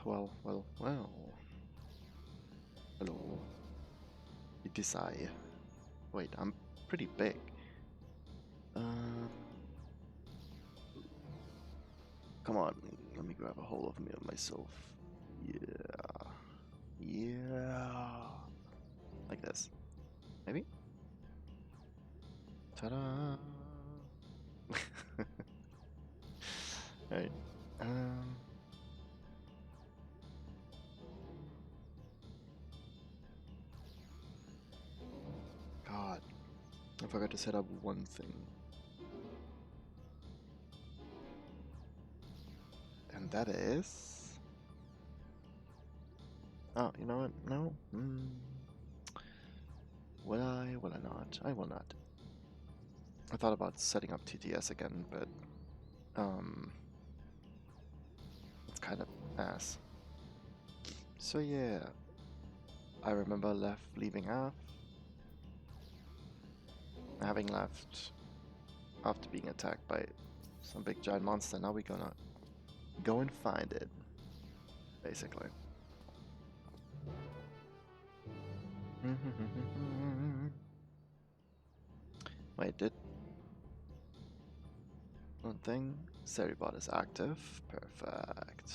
Well. Hello. It is I. Wait, I'm pretty big. Um, Come on, let me grab a hold of me of myself. Yeah. Yeah. Like this. Maybe? Ta-da! Right. Um. God, I forgot to set up one thing. And that is... Oh, you know what? No. Will I? Will I not? I will not. I thought about setting up TTS again, but it's kind of ass. So yeah, I remember leaving Earth, having left after being attacked by some big giant monster. Now we're gonna go and find it, basically. Wait, did one thing? Seribot is active. Perfect.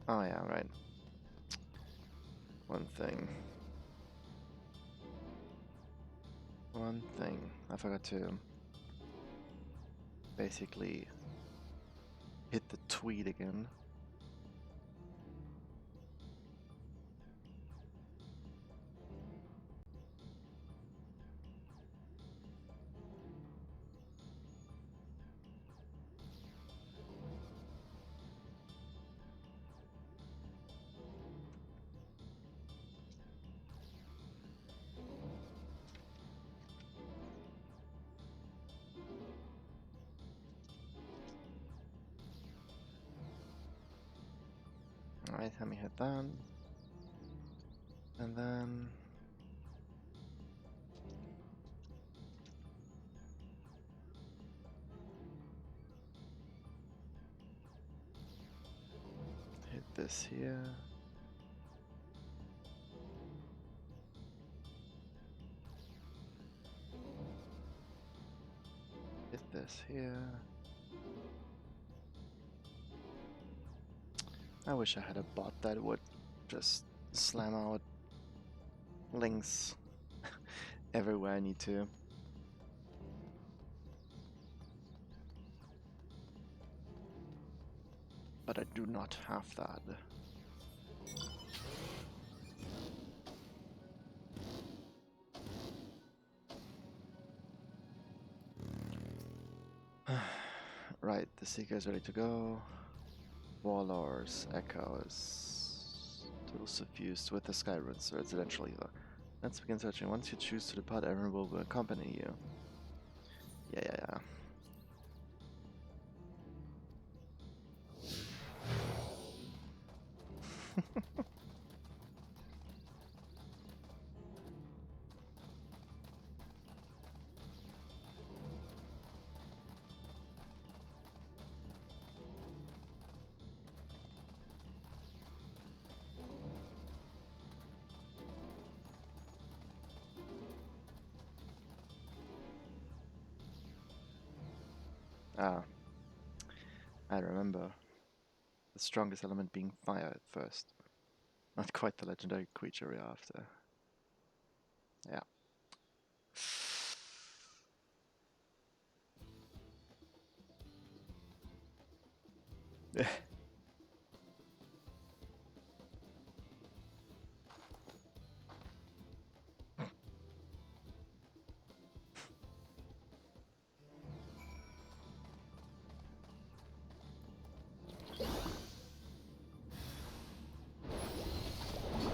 Oh yeah, right. One thing. I forgot to basically hit the tweet again. Alright, let me hit that. And then... hit this here. Hit this here. I wish I had a bot that would just slam out links everywhere I need to. But I do not have that. Right, the Seeker is ready to go. Warlords, Echoes. Total suffused with the Skyrunes residential healer. Let's begin searching. Once you choose to depart, everyone will accompany you. Yeah. Ah, I remember. The strongest element being fire at first. Not quite the legendary creature we're after. Yeah.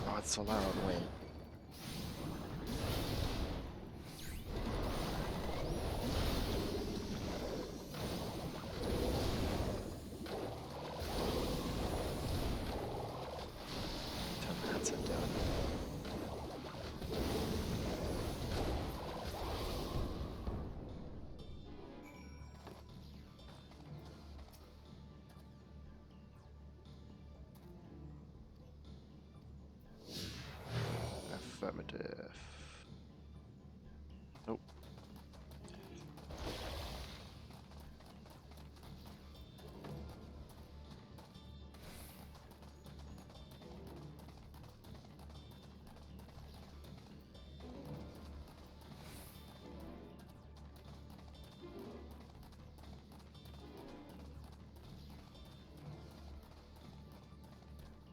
Oh, it's so loud, wait. Turn that set down. Affirmative. Nope.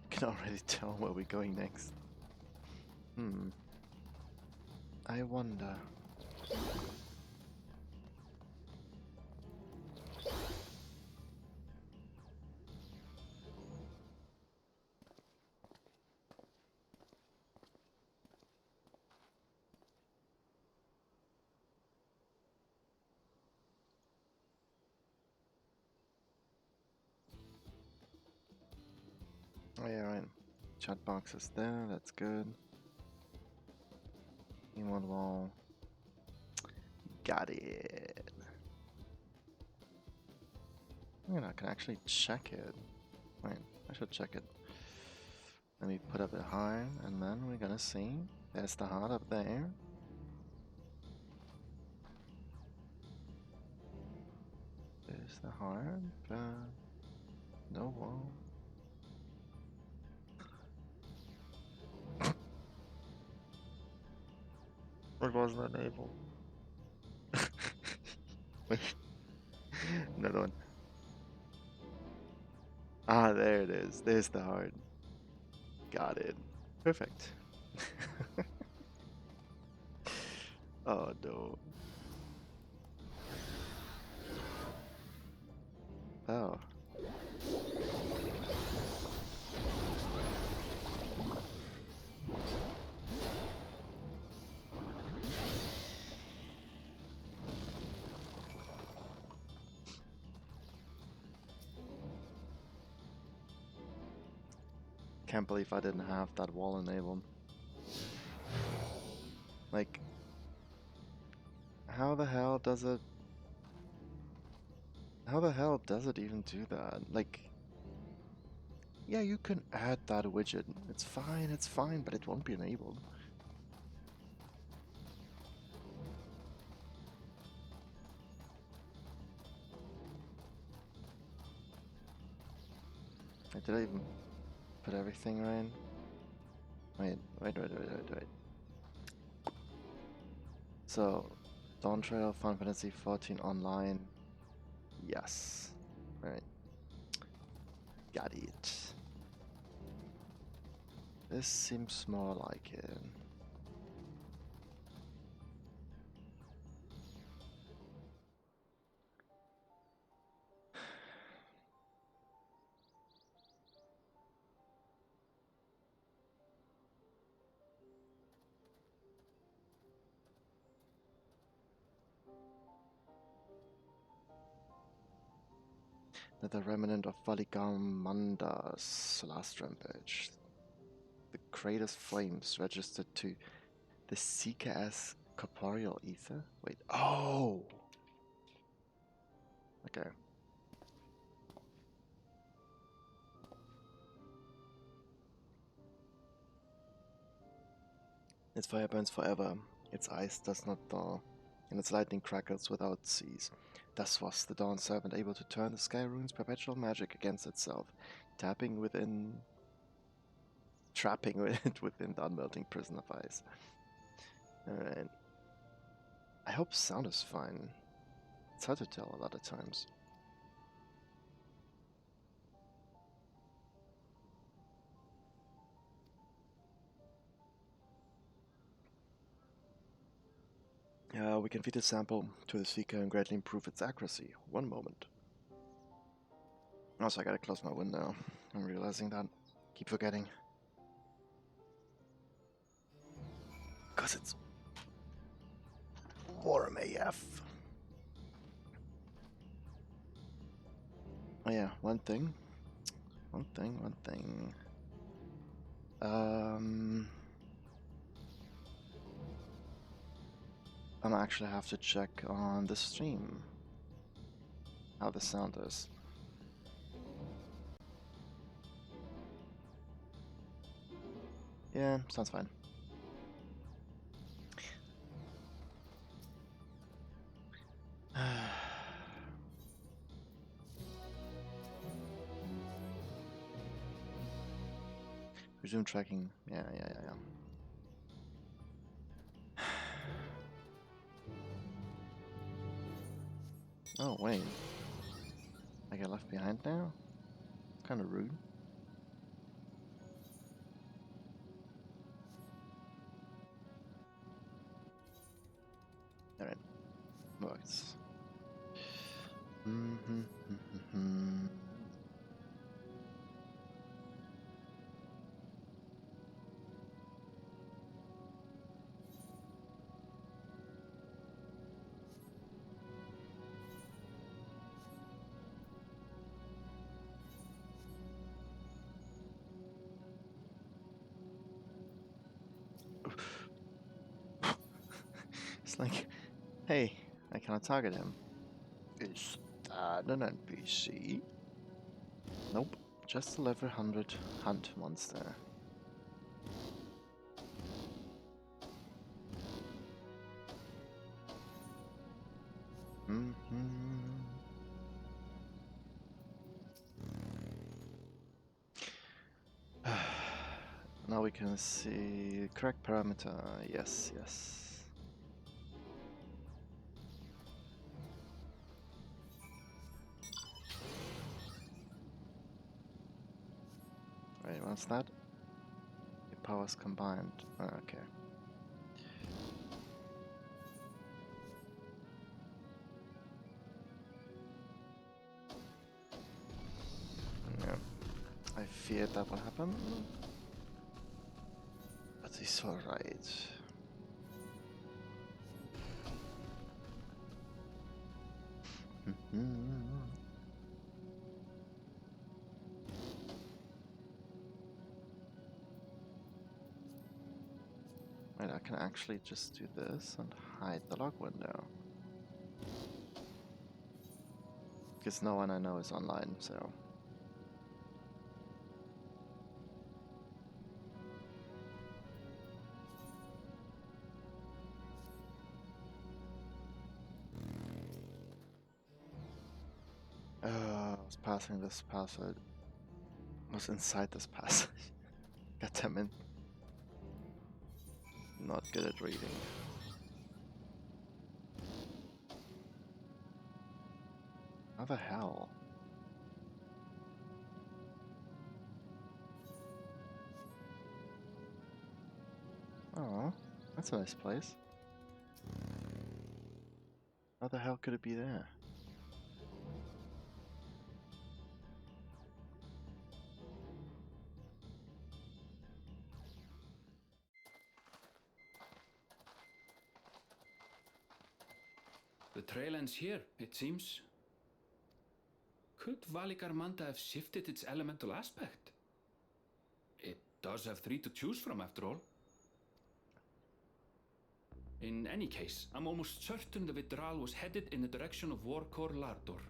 Can already tell where we're going next. I wonder. Oh yeah, right. Chat box is there, that's good. Emote wall. Got it. I can actually check it. Wait, I should check it. Let me put up it high, and then we're gonna see. There's the heart up there. There's the heart, but no wall. It wasn't enabled. Wait, another one. Ah, there it is. There's the heart. Got it. Perfect. Oh no. Oh. Can't believe I didn't have that wall enabled. Like, how the hell does it... How the hell does it even do that? Like, yeah, you can add that widget. It's fine, but it won't be enabled. Did I even put everything right? Wait. So, Dawntrail, Final Fantasy 14 online. Yes. Right. Got it. This seems more like it. The remnant of Valigamanda's last rampage. The greatest flames registered to the Seeker as corporeal ether? Wait, oh! Okay. Its fire burns forever, its ice does not thaw, and its lightning crackles without cease. Thus was the Dawn Serpent able to turn the Sky Rune's perpetual magic against itself, trapping it within the unmelting prison of ice. Alright. I hope sound is fine. It's hard to tell a lot of times. We can feed a sample to the Seeker and greatly improve its accuracy. One moment. Also, I gotta close my window. I'm realizing that. Keep forgetting. Cause it's warm AF. Oh yeah, one thing. I'm actually have to check on the stream how the sound is. Yeah, sounds fine. Resume tracking. Yeah. Oh, wait. I get left behind now? Kind of rude. Alright. Works. It's like, hey, I cannot target him. Is that an NPC? Nope, just a level 100 hunt monster. Now we can see correct parameter. Yes. Wait, what's that? The powers combined. Okay. Yeah. I feared that would happen. But he's alright. Wait, I can actually just do this and hide the log window. Because no one I know is online, so... I was passing this password. I was inside this passage. God damn it. Not good at reading. How the hell? Oh, that's a nice place. How the hell could it be there? The trail ends here, it seems. Could Valigarmanda have shifted its elemental aspect? It does have 3 to choose from, after all. In any case, I'm almost certain the Vidral was headed in the direction of Warkor Lardor.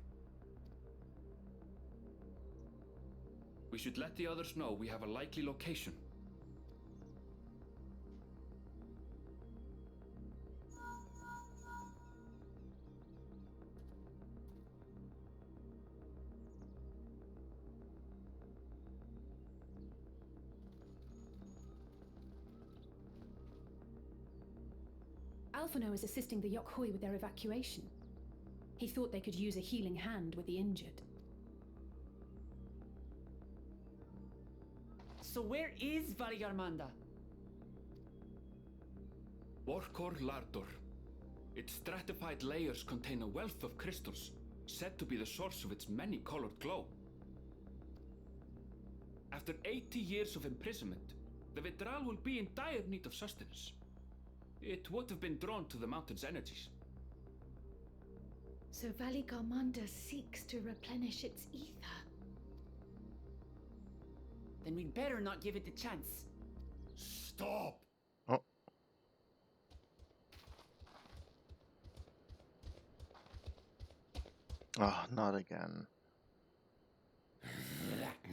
We should let the others know we have a likely location. Alphino is assisting the Yokhoi with their evacuation. He thought they could use a healing hand with the injured. So where is Valigarmanda? Warkor Lardor. Its stratified layers contain a wealth of crystals, said to be the source of its many-colored glow. After 80 years of imprisonment, the Vidral will be in dire need of sustenance. It would have been drawn to the mountain's energies. So Valigarmanda seeks to replenish its ether. Then we'd better not give it the chance. Stop! Oh. Oh, not again. That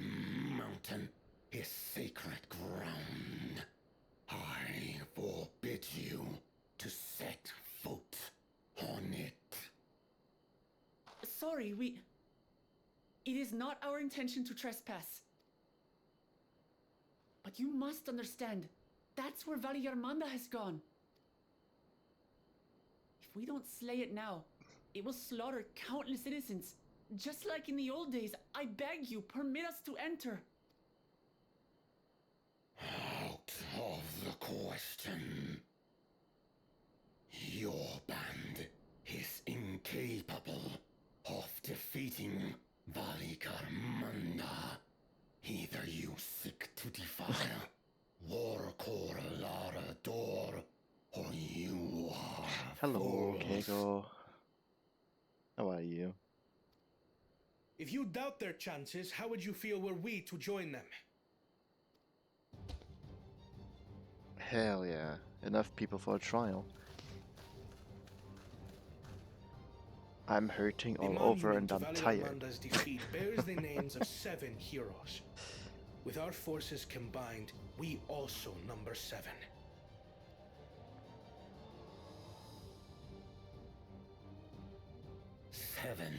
mountain is sacred ground. I forbid you to set foot on it. Sorry, It is not our intention to trespass. But You must understand. That's where Valiarmanda has gone. If we don't slay it now, it will slaughter countless innocents. Just like in the old days, I beg you, permit us to enter. Out of the question. Your band is incapable of defeating Valigarmanda. Either you seek to defile Lurker Lara Door, or you are Hello, fools. Kego. How are you? If you doubt their chances, how would you feel were we to join them? Hell yeah. Enough people for a trial. I'm hurting The all over and monument I'm to tired. Valigarmanda's defeat bears the names of 7 heroes. With our forces combined, we also number 7. Seven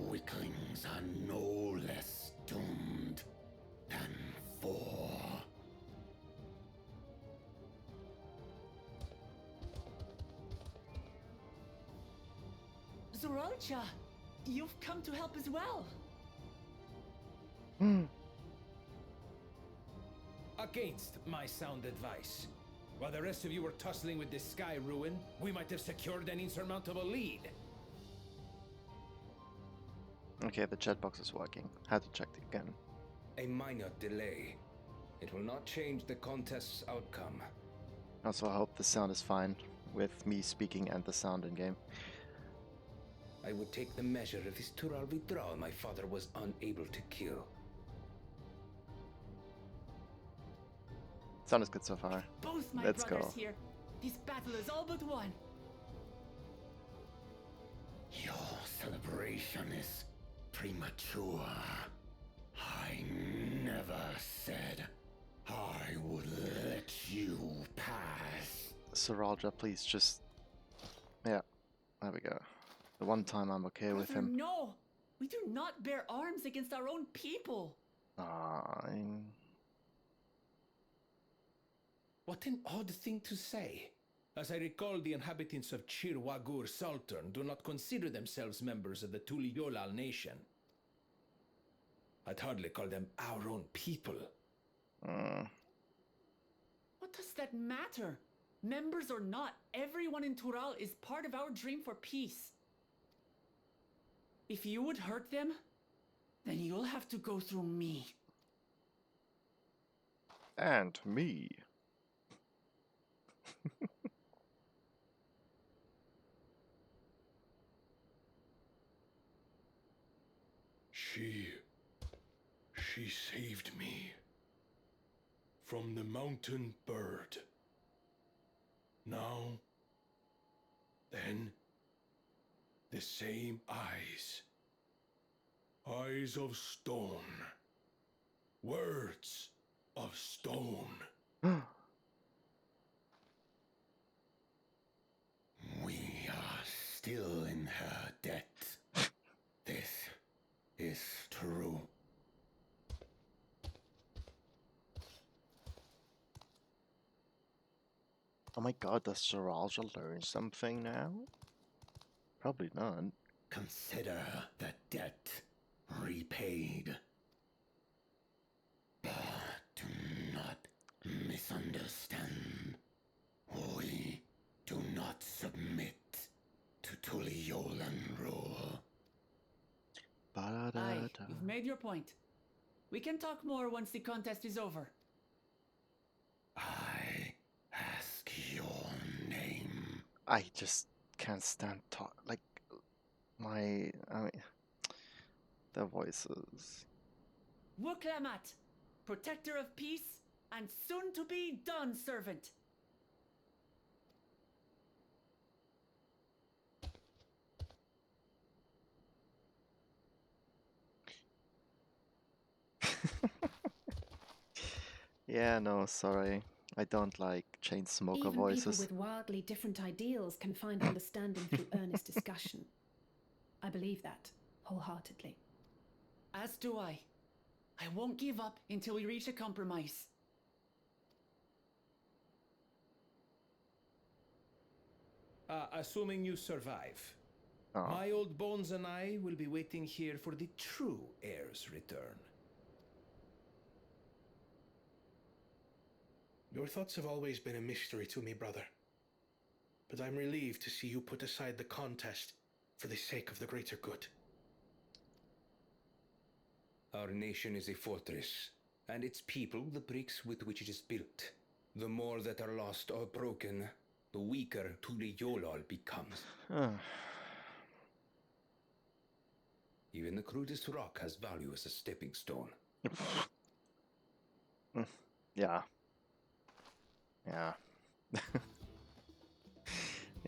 weaklings are no less doomed than 4. Zoralcha, you've come to help as well. Against my sound advice. While the rest of you were tussling with this sky ruin, we might have secured an insurmountable lead. Okay, the chat box is working. Had to check it again. A minor delay. It will not change the contest's outcome. Also, I hope the sound is fine with me speaking and the sound in game. I would take the measure of his Tural withdrawal my father was unable to kill. Sound is good so far. Both my Let's brothers go. here. This battle is all but won. Your celebration is premature. I never said I would let you pass. Saralja, please just... Yeah, there we go. The one time I'm okay with Brother, him. no! We do not bear arms against our own people. What an odd thing to say. As I recall, the inhabitants of Chir Wagur Sultan do not consider themselves members of the Tuliyolal nation. I'd hardly call them our own people. What does that matter? Members or not, everyone in Tural is part of our dream for peace. If you would hurt them, then you'll have to go through me. And me. She saved me from the mountain bird. Now, then, the same eyes. Eyes of stone. Words of stone. We are still in her debt. This is true. Oh my god, does Saralja learn something now? Probably not. Consider the debt repaid. But do not misunderstand. We do not submit to Tuliolan rule. Aye, you've made your point. We can talk more once the contest is over. I ask your name. I just can't stand talk. Like, I mean, the voices. Wuklamat, protector of peace, and soon-to-be Dawn servant. Yeah, no, sorry. I don't like chain smoker Even voices. people with wildly different ideals can find understanding through earnest discussion. I believe that wholeheartedly. As do I. I won't give up until we reach a compromise. assuming you survive. Oh. My old bones and I will be waiting here for the true heir's return. Your thoughts have always been a mystery to me, brother. But I'm relieved to see you put aside the contest for the sake of the greater good. Our nation is a fortress, and its people the bricks with which it is built. The more that are lost or broken, the weaker Tuliyolal becomes. Even the crudest rock has value as a stepping stone. Yeah. Yeah.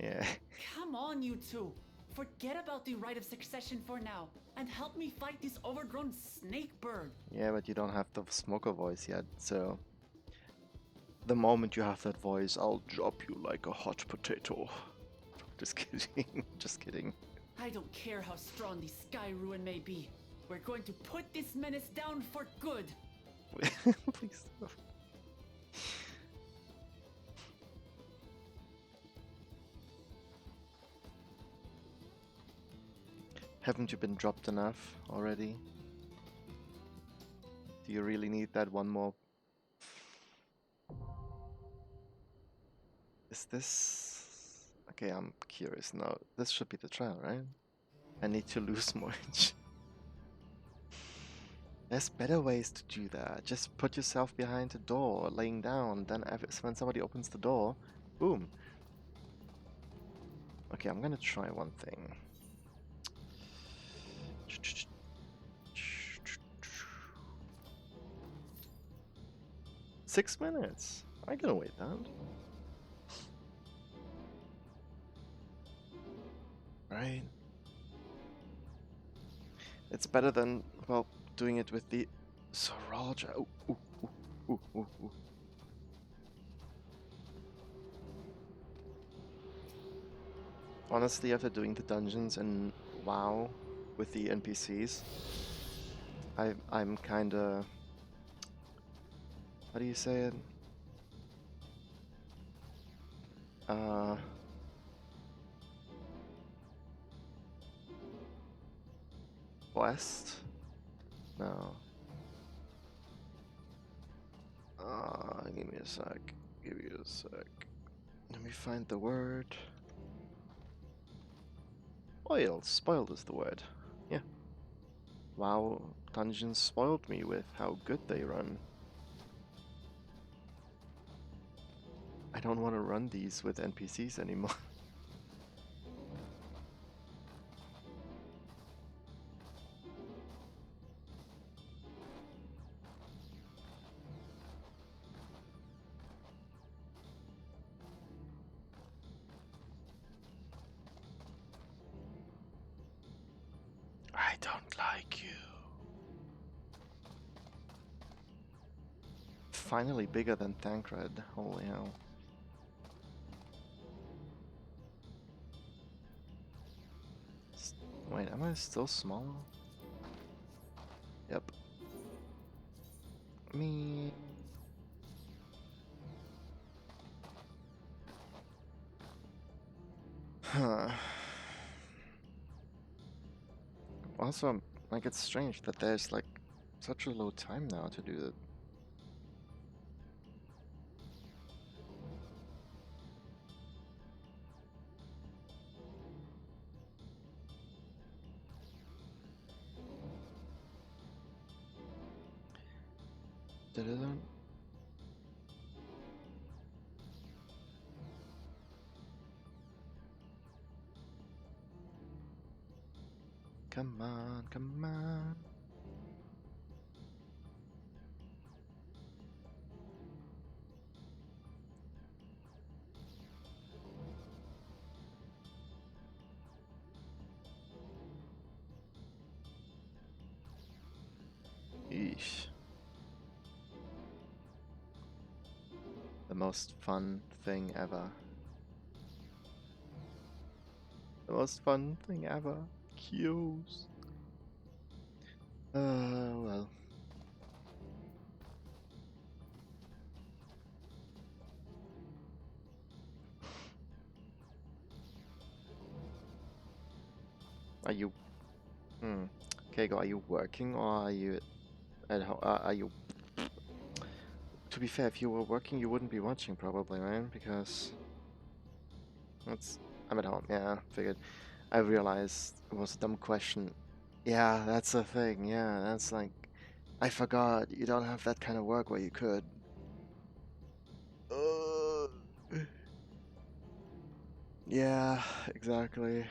Yeah. Come on, you two. Forget about the right of succession for now, and help me fight this overgrown snake bird. Yeah, but you don't have the smoker voice yet, so... The moment you have that voice, I'll drop you like a hot potato. Just kidding. Just kidding. I don't care how strong the sky ruin may be. We're going to put this menace down for good. Please stop. Haven't you been dropped enough already? Do you really need that one more? Is this... Okay, I'm curious now. This should be the trial, right? I need to lose more inch. There's better ways to do that. Just put yourself behind a door, laying down. Then when somebody opens the door, boom. Okay, I'm gonna try one thing. 6 minutes. I can wait that. Right. It's better than, well, doing it with the Soralja. Ooh, ooh, ooh, ooh, ooh, ooh. Honestly, after doing the dungeons and WoW with the NPCs, I'm kinda... How do you say it? West? No. Give me a sec. Give you a sec. Let me find the word. Spoiled is the word. Yeah. WoW dungeons spoiled me with how good they run. I don't want to run these with NPCs anymore. I don't like you. Finally bigger than Thancred. Holy hell. Wait, am I still smaller? Yep. Me. Huh. Also, like, it's strange that there's, like, such a low time now to do that. Did it? Come on, come on. Eesh. The most fun thing ever. The most fun thing ever. Queues. Well. Are you... Keigo, are you working or are you at home? Are you... To be fair, if you were working, you wouldn't be watching probably, right? Because... I'm at home, yeah, figured. I realized it was a dumb question. Yeah, that's the thing, yeah, that's like... I forgot, you don't have that kind of work where you could. Yeah, exactly.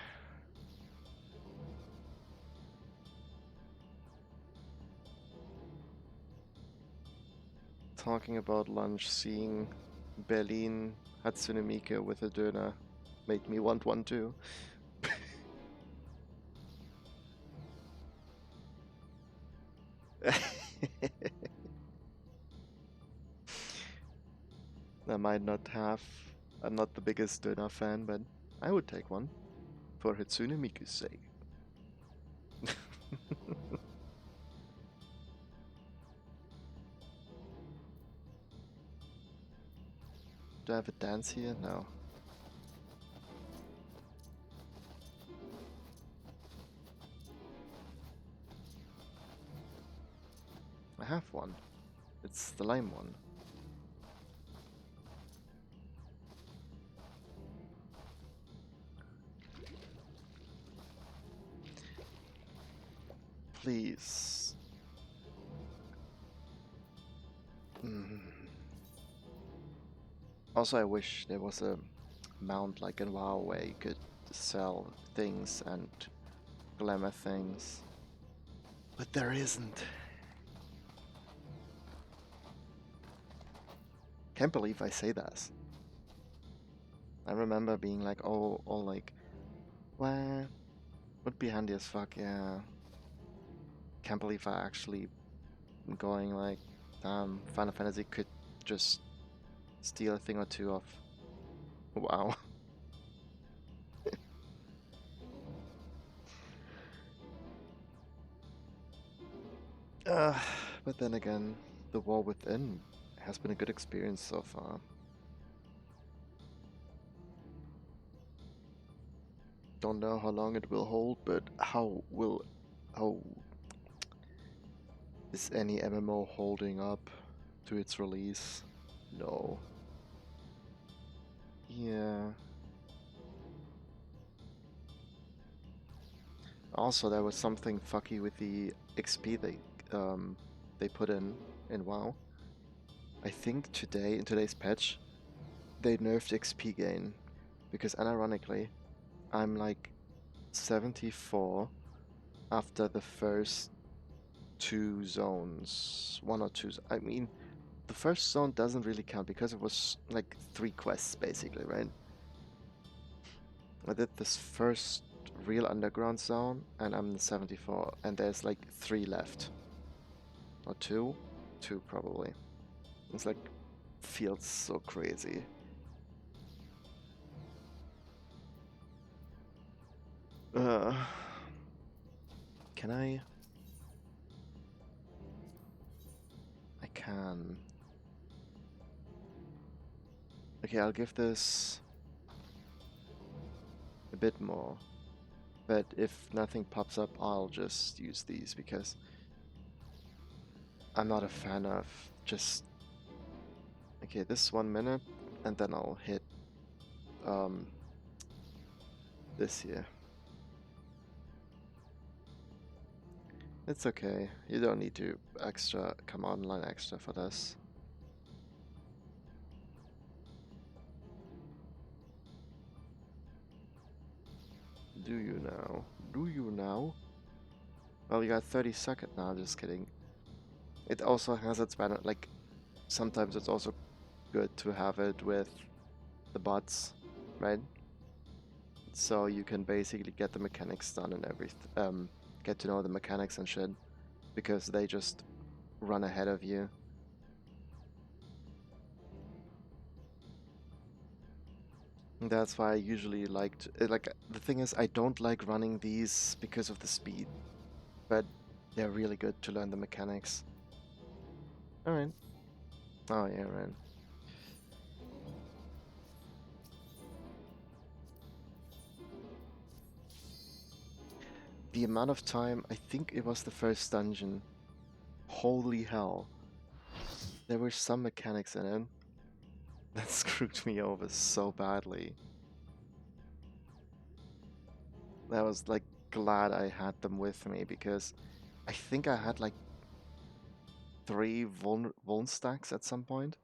Talking about lunch, seeing Berlin Hatsune Miku with a döner made me want one too. I might not have. I'm not the biggest döner fan, but I would take one for Hatsune Miku's sake. Do I have a dance here? No. I have one. It's the lime one. Please. Also, I wish there was a mount like in WoW where you could sell things and glamour things. But there isn't. Can't believe I say that. I remember being like, oh, like, well, would be handy as fuck, yeah. Can't believe I actually am going like, Final Fantasy could just steal a thing or two off. Wow. But then again, the war within has been a good experience so far. Don't know how long it will hold, but how is any MMO holding up to its release? No. Yeah. Also, there was something fucky with the XP they put in WoW. I think in today's patch, they nerfed XP gain because unironically, I'm like 74 after the first 2 zones, 1 or 2. I mean, the first zone doesn't really count because it was like 3 quests basically, right? I did this first real underground zone and I'm 74 and there's like 3 left. Or 2? 2 probably. It's like, feels so crazy. Can I? I can. Okay, I'll give this a bit more. But if nothing pops up, I'll just use these because I'm not a fan of just... Okay, this 1 minute and then I'll hit this here. It's okay. You don't need to come online extra for this. Do you now? Do you now? Well, you got 30 seconds now, just kidding. It also has its benefit, like, sometimes it's also good to have it with the bots, right? So you can basically get the mechanics done and everything, get to know the mechanics and shit, because they just run ahead of you. That's why I usually like the thing is I don't like running these because of the speed, but they're really good to learn the mechanics. Alright. Oh yeah, right. the amount of time, I think it was the first dungeon. Holy hell. There were some mechanics in it that screwed me over so badly. I was like glad I had them with me because I think I had like 3 vuln stacks at some point.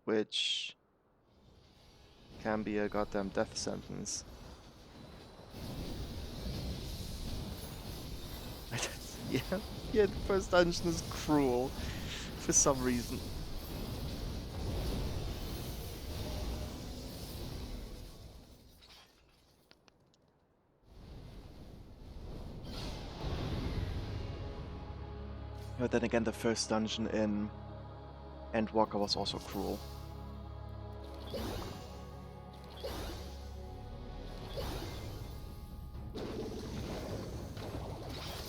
Which can be a goddamn death sentence. Yeah, yeah, the first dungeon is cruel for some reason. But then again, the first dungeon in Endwalker was also cruel.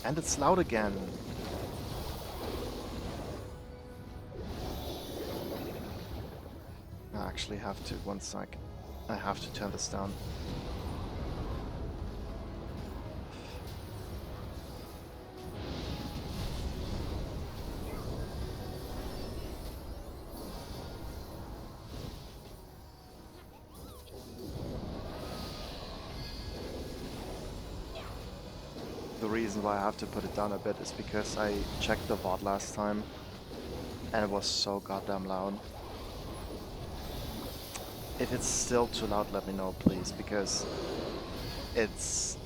And it's loud again. I actually have to, one sec. I have to turn this down. The reason why I have to put it down a bit is because I checked the VOD last time and it was so goddamn loud. If it's still too loud, let me know, please, because it's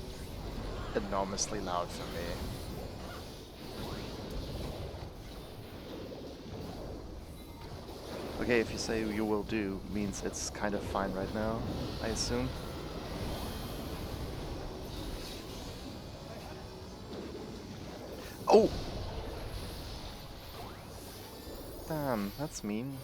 enormously loud for me. Okay, if you say you will do, means it's kind of fine right now, I assume. Oh! Damn, that's mean.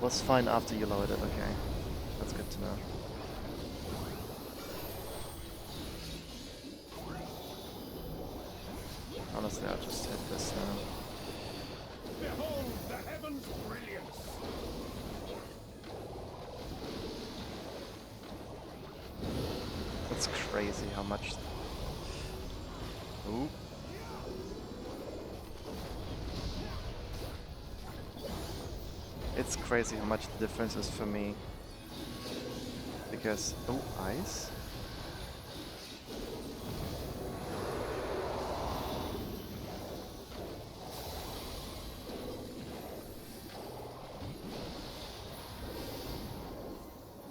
Was fine after you lowered it, okay. That's good to know. Honestly, I'll just hit this now. Behold the heavens' brilliance! It's crazy how much... Ooh. It's crazy how much the difference is for me. Because... Oh, ice?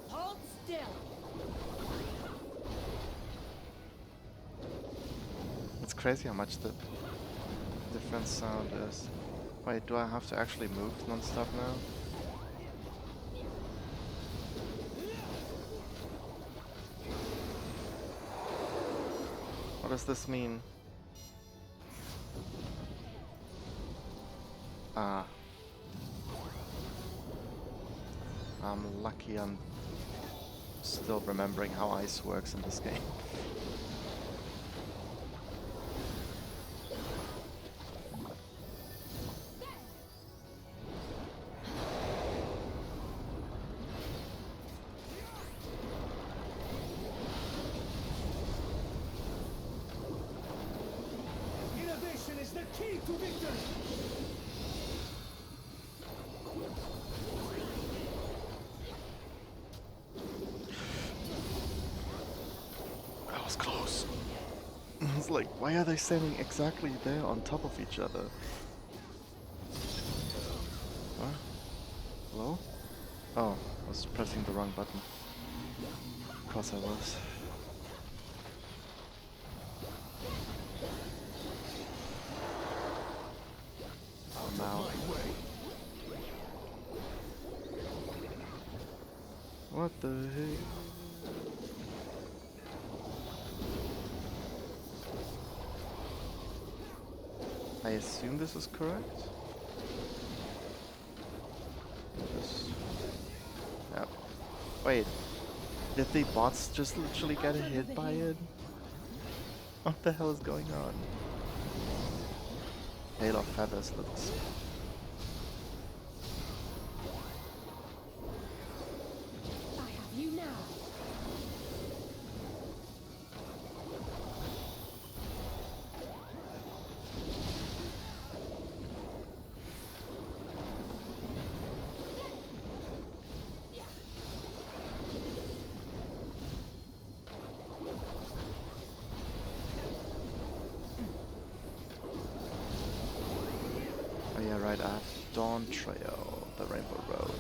Hold still. It's crazy how much the different sound is. Wait, do I have to actually move non-stop now? What does this mean? Ah. I'm lucky I'm still remembering how ice works in this game. Innovation is the key to victory! That was close. It's like, why are they standing exactly there on top of each other? What? Hello? Oh, I was pressing the wrong button. Of course I was. Oh, now. What the heck? I assume this is correct? This. Yep. Wait. Did the bots just literally get hit by it? What the hell is going on? Hail of feathers looks. I have you now. Oh yeah, right, I have Dawntrail, the Rainbow Road.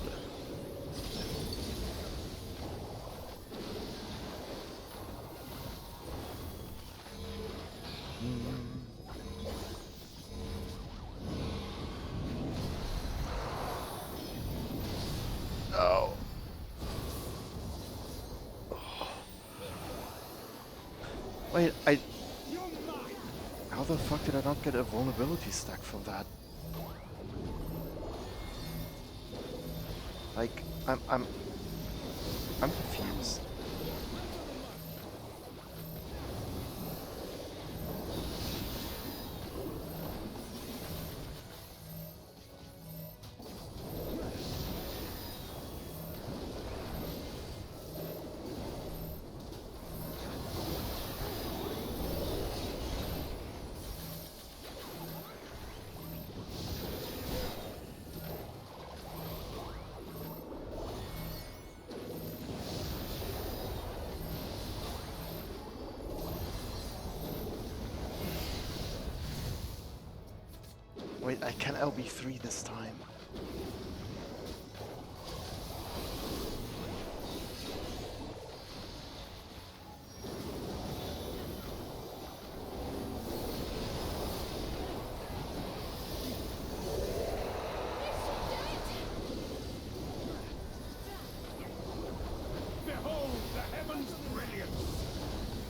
Oh. Wait, how the fuck did I not get a vulnerability stack from that? Like, I'm confused. Wait, I can LB3 this time. Behold the heavens' brilliance!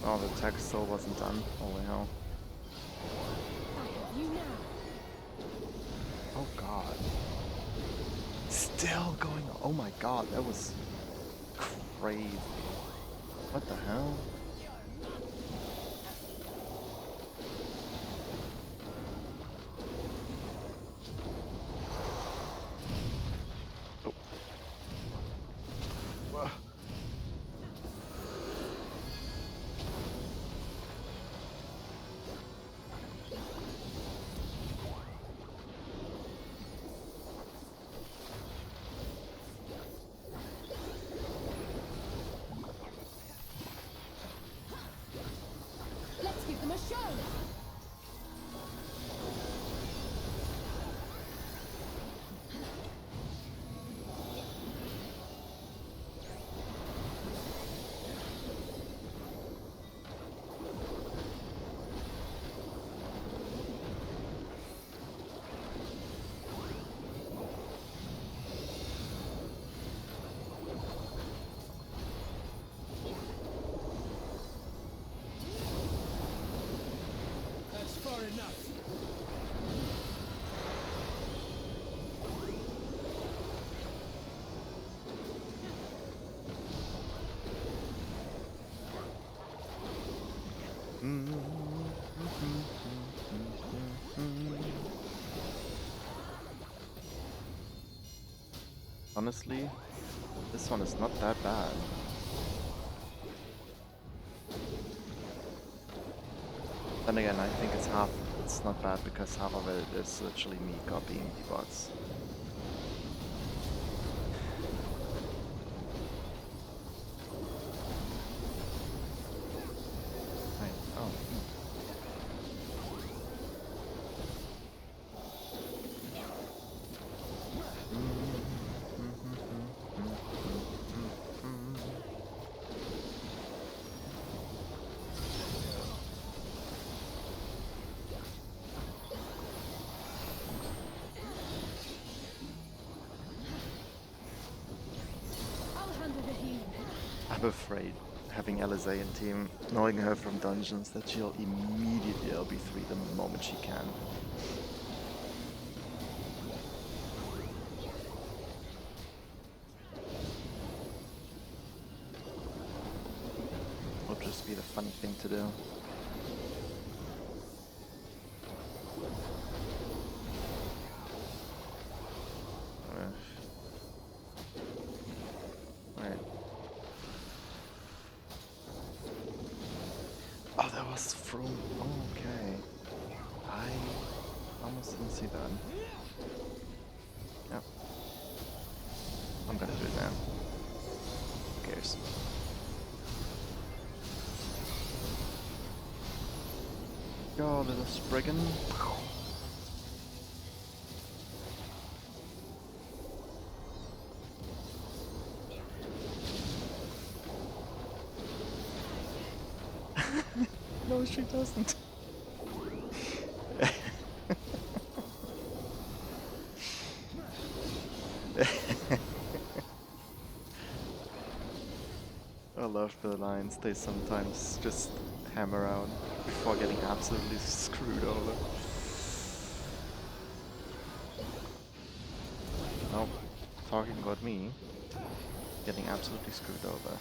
Oh, the text still wasn't done. Holy hell. I have you now. Oh god. Still going on. Oh my god, that was crazy. What the hell? Oh. Whoa. Let's give them a show. That's far enough. Honestly, this one is not that bad. Then again, I think it's not bad because half of it is literally me copying the bots. Right. Oh. I'll handle the healing. I'm afraid, having Alize in team, knowing her from dungeons, that she'll immediately LB3 the moment she can. Will just be the funny thing to do. Oh, that was from. Oh, okay. I almost didn't see that. Yeah. I'm gonna do it now. Who cares? Go, little Spriggan. No, she doesn't. I love the lines they sometimes just hammer out before getting absolutely screwed over. Oh, talking about me getting absolutely screwed over.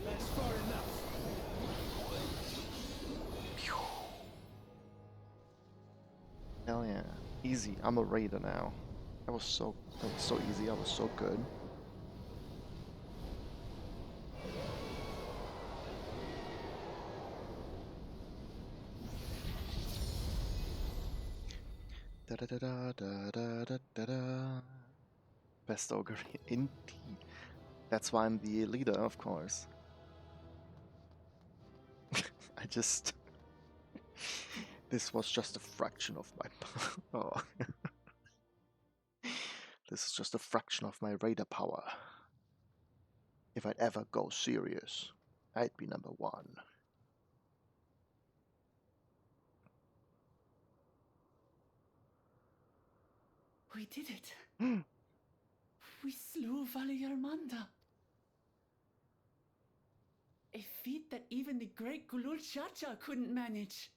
That's far enough. Hell yeah. Easy. I'm a raider now. That was so easy. I was so good. Da da da da da da da da da. Best ogre indeed. That's why I'm the leader, of course. I just this was just a fraction of my oh. This is just a fraction of my raider power. If I'd ever go serious, I'd be number 1. We did it. We slew Valiarmanda. A feat that even the great Gulul Chacha couldn't manage.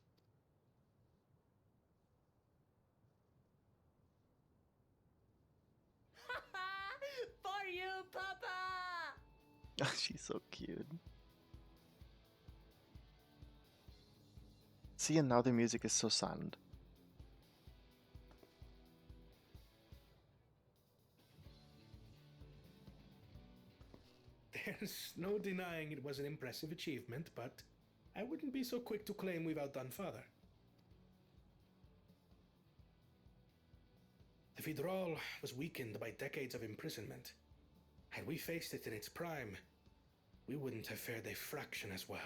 For you, Papa! She's so cute. See, and now the music is so silent. There's no denying it was an impressive achievement, but I wouldn't be so quick to claim we've outdone Father. The Vidral was weakened by decades of imprisonment. Had we faced it in its prime, we wouldn't have fared a fraction as well.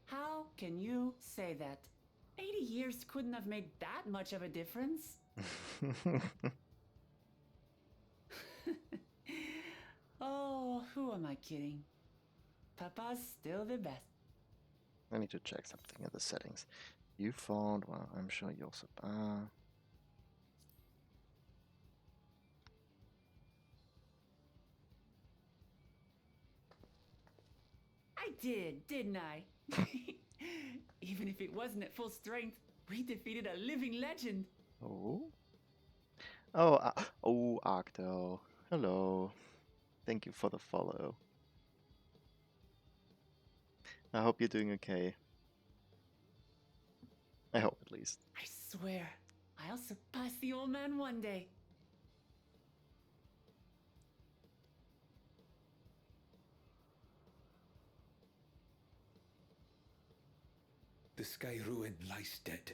How can you say that? 80 years couldn't have made that much of a difference. Oh, who am I kidding? Papa's still the best. I need to check something in the settings. You found, well, I'm sure you also. I did, didn't I? Even if it wasn't at full strength, we defeated a living legend. Oh. Oh, Octo. Hello. Thank you for the follow. I hope you're doing okay. I hope, at least. I swear, I'll surpass the old man one day. The Sky Ruin lies dead,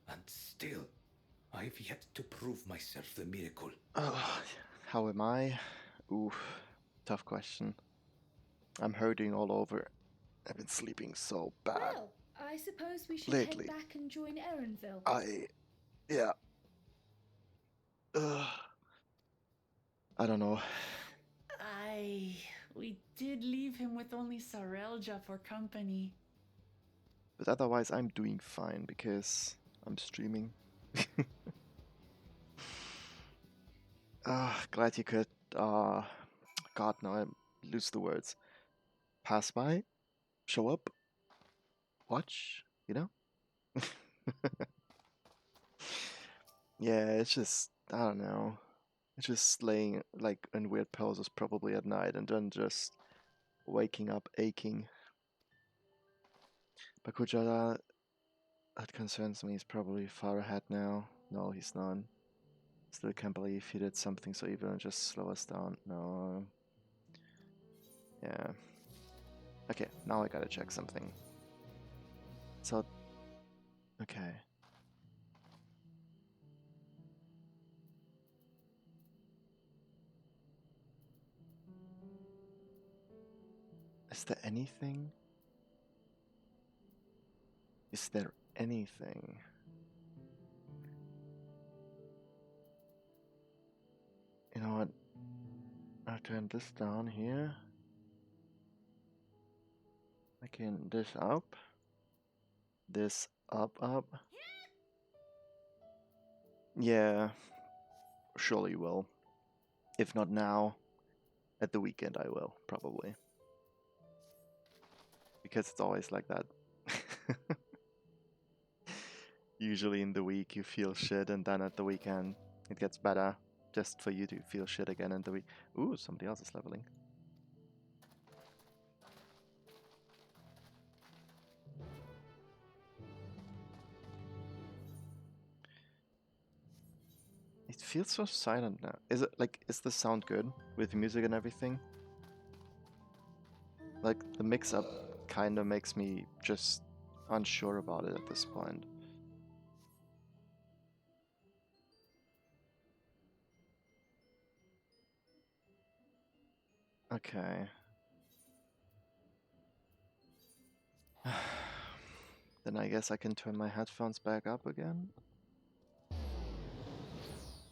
and still, I've yet to prove myself the miracle. How am I? Ooh, tough question. I'm hurting all over. I've been sleeping so bad. Well, I suppose we should Lately. head back and join Erenville. Yeah. I don't know. We did leave him with only Sarelja for company. But otherwise, I'm doing fine because I'm streaming. Glad you could. God, now I lose the words. Pass by, show up, watch. You know. Yeah, it's just I don't know. It's just laying like in weird poses probably at night and then just waking up aching. But Kujara, that concerns me. He's probably far ahead now. No, he's not. Still can't believe he did something so evil and just slow us down. No. Yeah. Okay, now I gotta check something. So, okay. Is there anything? Is there anything? You know what? I'll turn this down here. I can this up. This up. Yeah, surely will. If not now, at the weekend I will, probably. Because it's always like that. Usually in the week you feel shit, and then at the weekend it gets better. Just for you to feel shit again in the week. Ooh, somebody else is leveling. It feels so silent now. Is it like, is the sound good with music and everything? Like, the mix-up kind of makes me just unsure about it at this point. Okay. Then I guess I can turn my headphones back up again.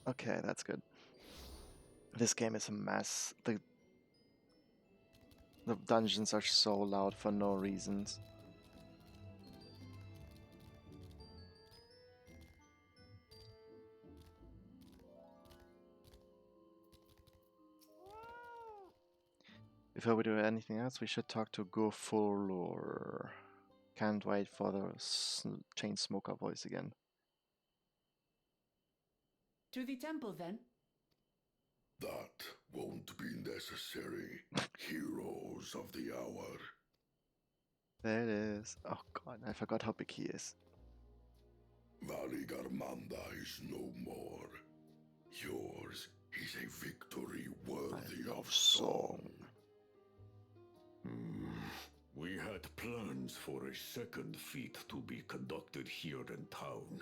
Okay, that's good. This game is a mess. The dungeons are so loud for no reasons. Before we do anything else, we should talk to Gofurlor. Can't wait for the chain smoker voice again. To the temple, then. That won't be necessary, heroes of the hour. There it is. Oh god, I forgot how big he is. Valigarmanda is no more. Yours is a victory worthy of song. We had plans for a second feat to be conducted here in town,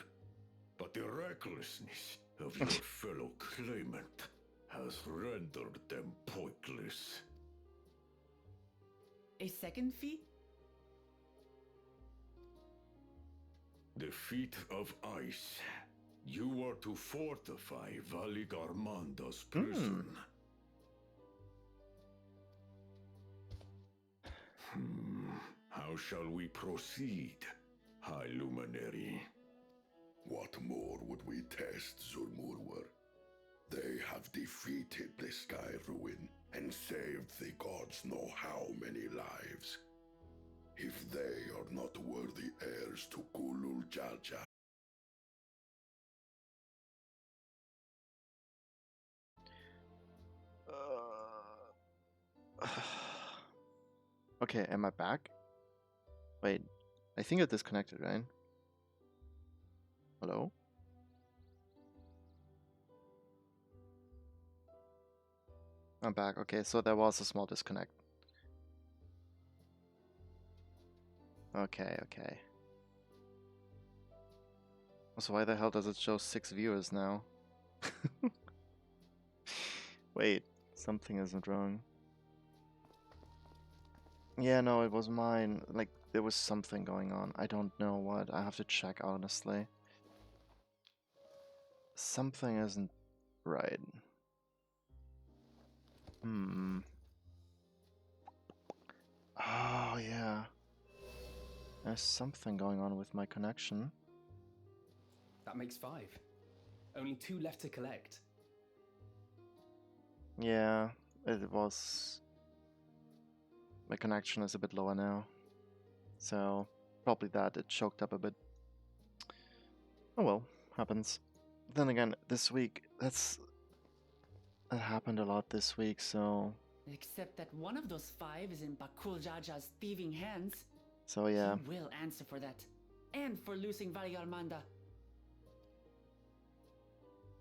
but the recklessness of your fellow claimant has rendered them pointless. A second feat? The feat of ice. You are to fortify Valigarmanda's prison. How shall we proceed, High Luminary? What more would we test, Zulmurwar? They have defeated the Sky Ruin and saved the gods know how many lives. If they are not worthy heirs to Kulul Jaja, Okay, am I back? Wait, I think it disconnected, right? Hello? I'm back. Okay, so there was a small disconnect. Okay. So why the hell does it show 6 viewers now? Wait, something isn't wrong. Yeah, no, it was mine. Like, there was something going on. I don't know what. I have to check, honestly. Something isn't right. Oh, yeah. There's something going on with my connection. That makes 5. Only 2 left to collect. Yeah, it was... My connection is a bit lower now. So, probably that. It choked up a bit. Oh well, happens. Then again, this week, that happened a lot this week, so... Except that one of those 5 is in Bakul Jaja's thieving hands. So yeah. He will answer for that. And for losing Valigarmanda.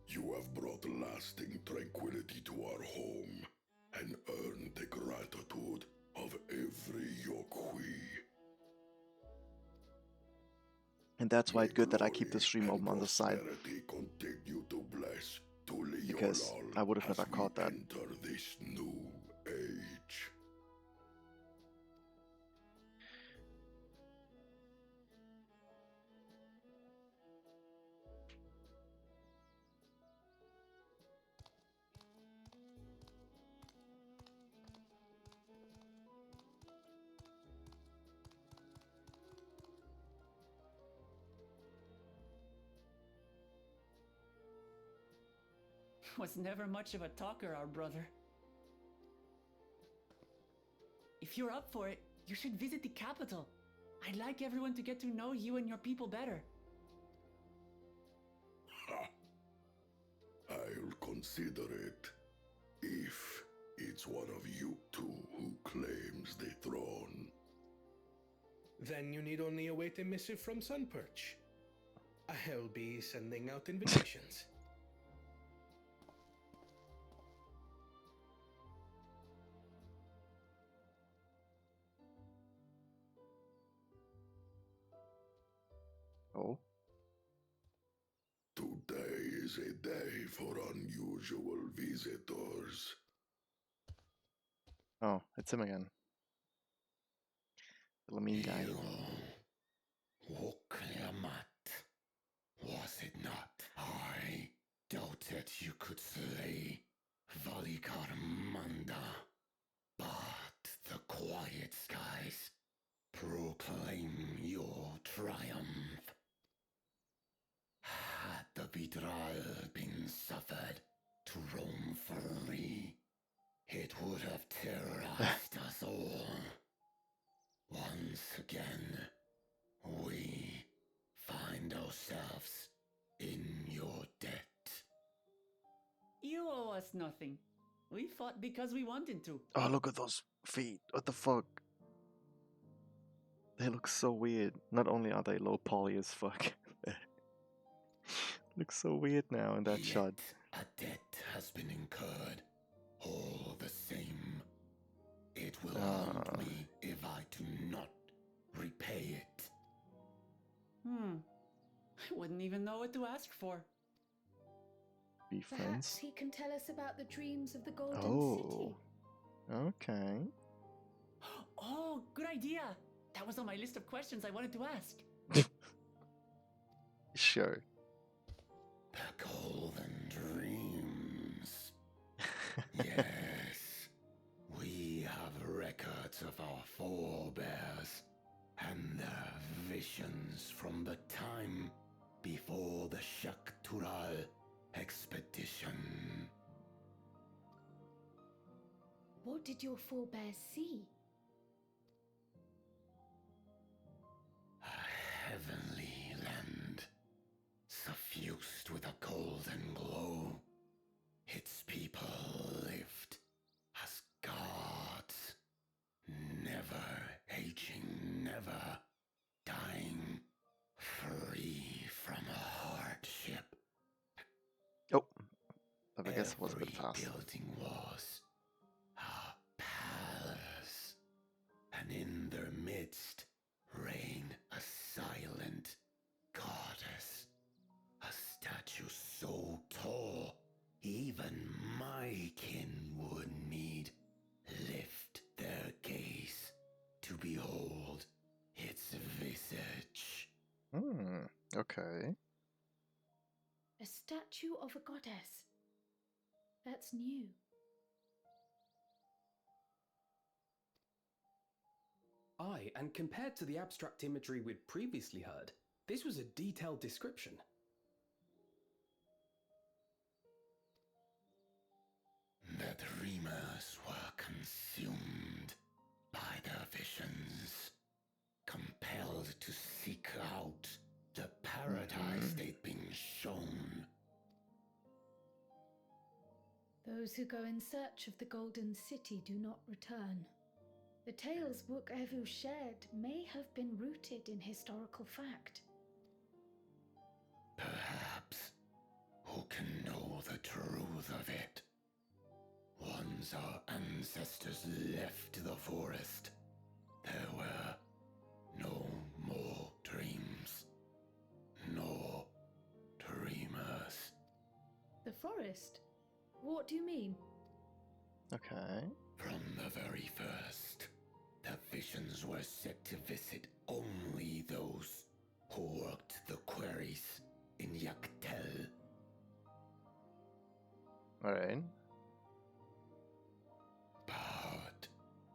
you have brought lasting tranquility to our home and earned the gratitude every Yokhui. And that's why it's good that I keep the stream open on the side. Continue to bless Tuli Because Yolal I would have as never we caught that. enter this new age. Was never much of a talker, our brother. If you're up for it, you should visit the capital. I'd like everyone to get to know you and your people better. Ha! I'll consider it. If it's one of you two who claims the throne. Then you need only await a missive from Sunperch. I'll be sending out invitations. Oh. Today is a day for unusual visitors. Oh, it's him again. The Lamine guy. Woklamat, was it not? I doubted you could slay Valikar Manda, but the quiet skies proclaim your triumph. Had the Vidral been suffered to roam free, it would have terrorized us all. Once again, we find ourselves in your debt. You owe us nothing. We fought because we wanted to. Oh, look at those feet. What the fuck? They look so weird. Not only are they low poly as fuck. Look so weird now in that Yet shot. a debt has been incurred. All the same, it will haunt me if I do not repay it. I wouldn't even know what to ask for. Be Perhaps friends. he can tell us about the dreams of the Golden Oh. Okay. Oh, good idea. That was on my list of questions I wanted to ask. Sure. The golden dreams. Yes, we have records of our forebears and their visions from the time before the Shaktural expedition. City. What did your forebears see? A heavenly land, suffused with a golden glow. Its people lived as gods, never aging, never dying, free from hardship. Oh. I guess it was a bit fast. Every building was a palace, and in their midst reigned a silent goddess, a statue so tall even my kin would need lift their gaze to behold its visage. Okay. A statue of a goddess. That's new. Aye, and compared to the abstract imagery we'd previously heard, this was a detailed description. The dreamers were consumed by their visions, compelled to seek out the paradise they'd been shown. Those who go in search of the Golden City do not return. The tales Book Evu shared may have been rooted in historical fact. Perhaps. Who can know the truth of it? Once our ancestors left the forest, forest. What do you mean? Okay. From the very first, the visions were set to visit only those who worked the quarries in Yaktel. Alright. But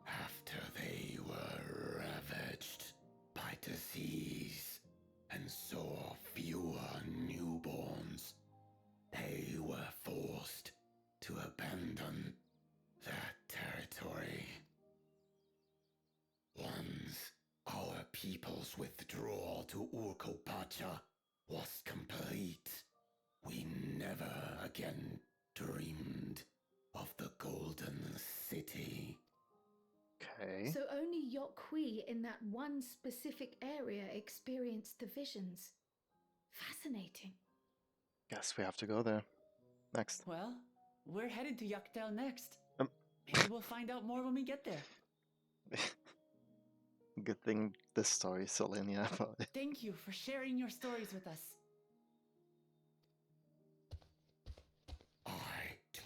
after they were ravaged by disease and saw fewer newborns, they were forced to abandon that territory. Once our people's withdrawal to Urkopacha was complete, we never again dreamed of the Golden City. Okay. So only Yokhui in that one specific area experienced the visions. Fascinating. Guess we have to go there. Next. Well, we're headed to Yaktel next. Um. Maybe we'll find out more when we get there. Good thing this story is so linear about it. Thank you for sharing your stories with us. I do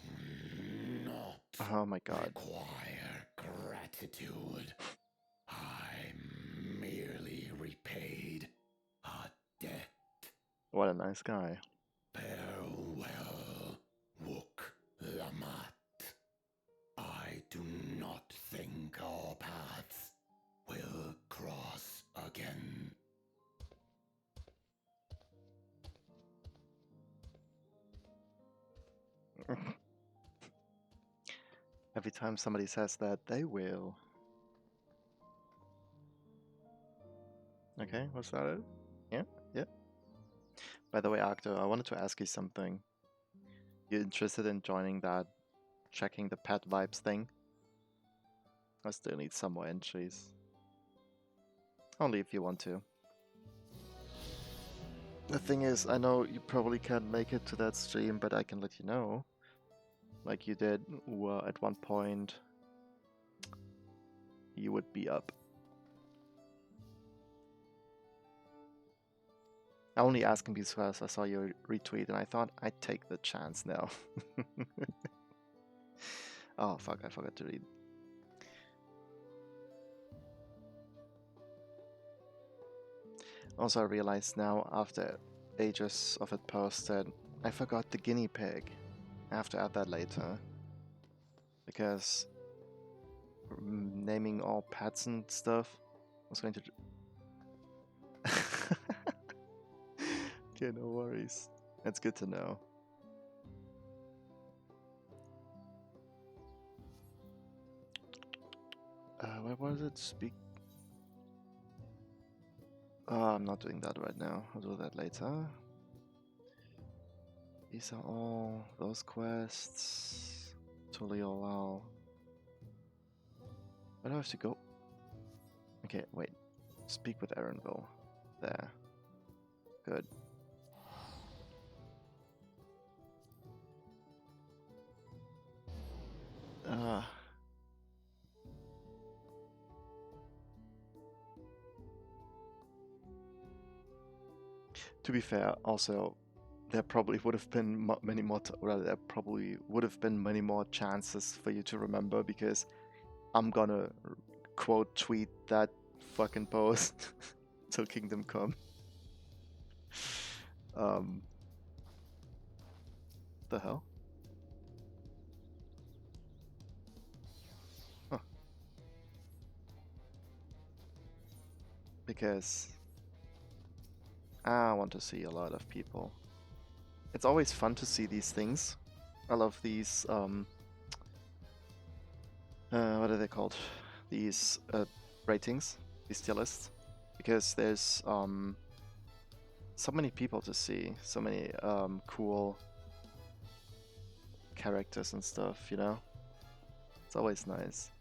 not Oh my god. require gratitude. I merely repaid a debt. What a nice guy. Farewell, Wook Lamat. I do not think our paths will cross again. Every time somebody says that, they will. Okay, was that it? Yeah, yeah. By the way, Arcto, I wanted to ask you something. You interested in joining that checking the pet vibes thing? I still need some more entries. Only if you want to. The thing is, I know you probably can't make it to that stream, but I can let you know. Like you did at one point, you would be up. I only asking because I saw your retweet and I thought I'd take the chance now. Oh fuck, I forgot to read. Also, I realized now, after ages of it posted, I forgot the guinea pig. I have to add that later. Because naming all pets and stuff was going to... Okay, no worries. That's good to know. Where was it? Speak... I'm not doing that right now. I'll do that later. These are all those quests. Totally allow. Where do I have to go? Okay, wait. Speak with Erenville. There. Good. To be fair, also, there probably would have been many more, there probably would have been many more chances for you to remember, because I'm gonna quote tweet that fucking post till Kingdom Come. The hell? Huh. Because I want to see a lot of people. It's always fun to see these things. I love these, what are they called? These ratings, these tier lists. Because there's so many people to see, so many cool characters and stuff, you know? It's always nice.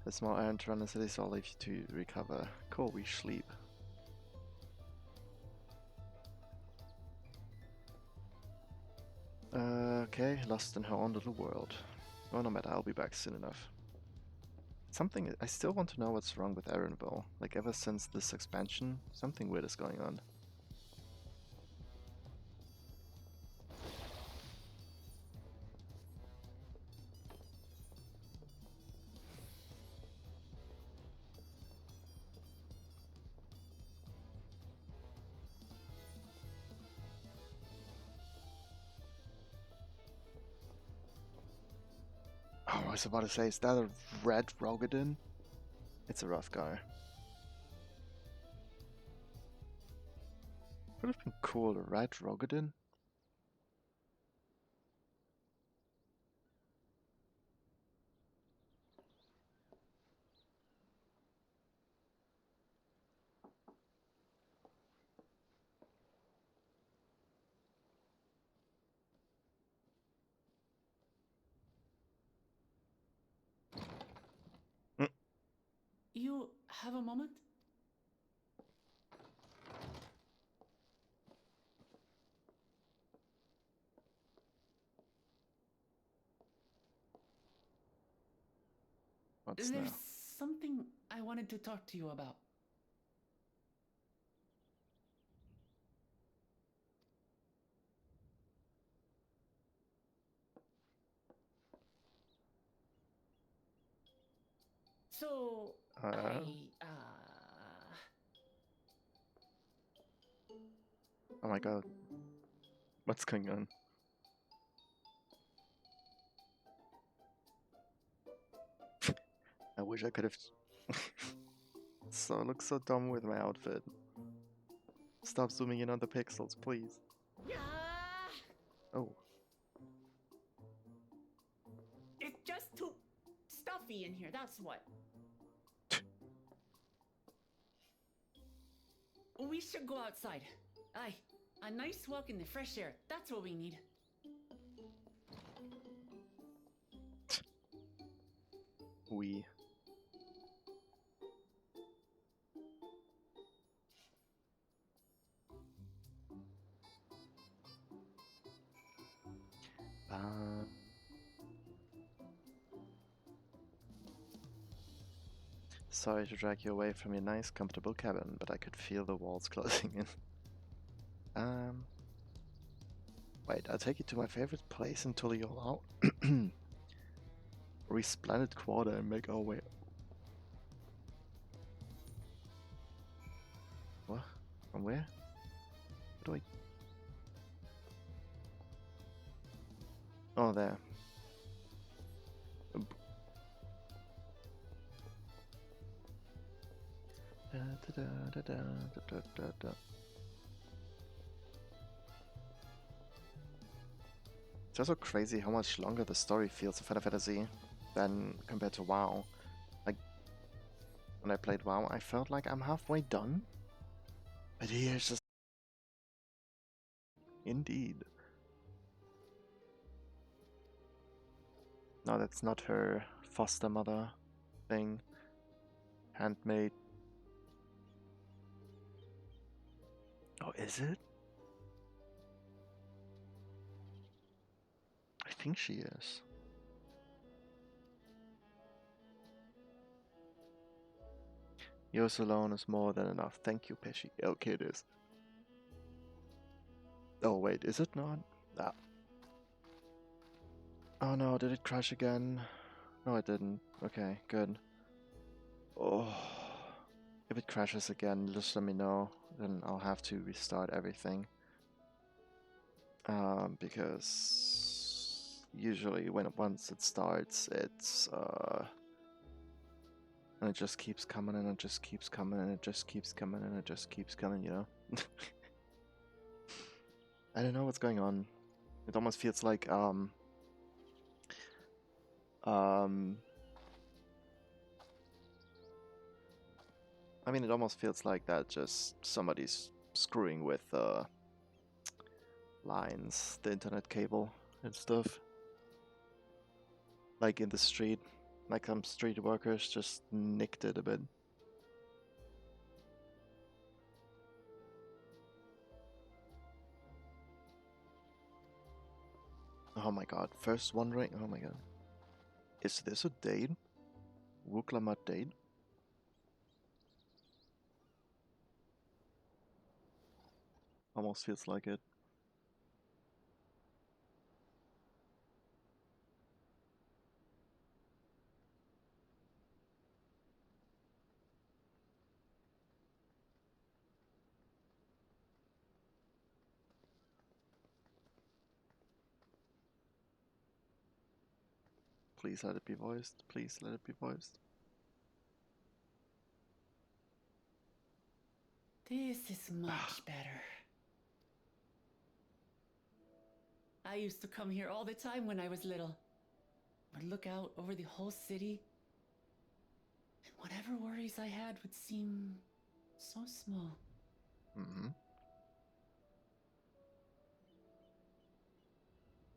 A small errand to run the city, so I'll leave you to recover. Cool, we sleep. Okay, lost in her own little world. Oh, no matter, I'll be back soon enough. Something, I still want to know what's wrong with Erenville. Like, ever since this expansion, something weird is going on. Oh, I was about to say, is that a red Rogadin? It's a rough guy. Would have been cool, a red Rogadin. You have a moment? What's There's now? something I wanted to talk to you about. So, Oh my god. What's going on? I wish I could have... So, I look so dumb with my outfit. Stop zooming in on the pixels, please. Oh. It's just too stuffy in here, that's what. We should go outside. Aye, a nice walk in the fresh air, that's what we need. We. Sorry to drag you away from your nice, comfortable cabin, but I could feel the walls closing in. Wait, I'll take you to my favorite place in Tuliyolau. Resplendid Quarter and make our way. What? From where? Where do I... Oh, there. It's also crazy how much longer the story feels in Final Fantasy than compared to WoW. Like, when I played WoW, I felt like I'm halfway done. But here it's just... Indeed. No, that's not her foster mother thing. Handmaid. Oh, is it? I think she is. Yours alone is more than enough. Thank you, Pesci. Okay, it is. Oh, wait, is it not? Ah. Oh no, did it crash again? No, it didn't. Okay, good. Oh. If it crashes again, just let me know. Then I'll have to restart everything. Because usually once it starts, it's and it just keeps coming and it just keeps coming and it just keeps coming and it just keeps coming, you know? I don't know what's going on. It almost feels like I mean, it almost feels like that just somebody's screwing with lines, the internet cable and stuff. Like in the street, like some street workers just nicked it a bit. Oh my god, first wondering, oh my god. Is this a date? Wuklamat date. Almost feels like it. Please let it be voiced. Please let it be voiced. This is much better. I used to come here all the time when I was little. Would look out over the whole city, and whatever worries I had would seem so small. Mm-hmm.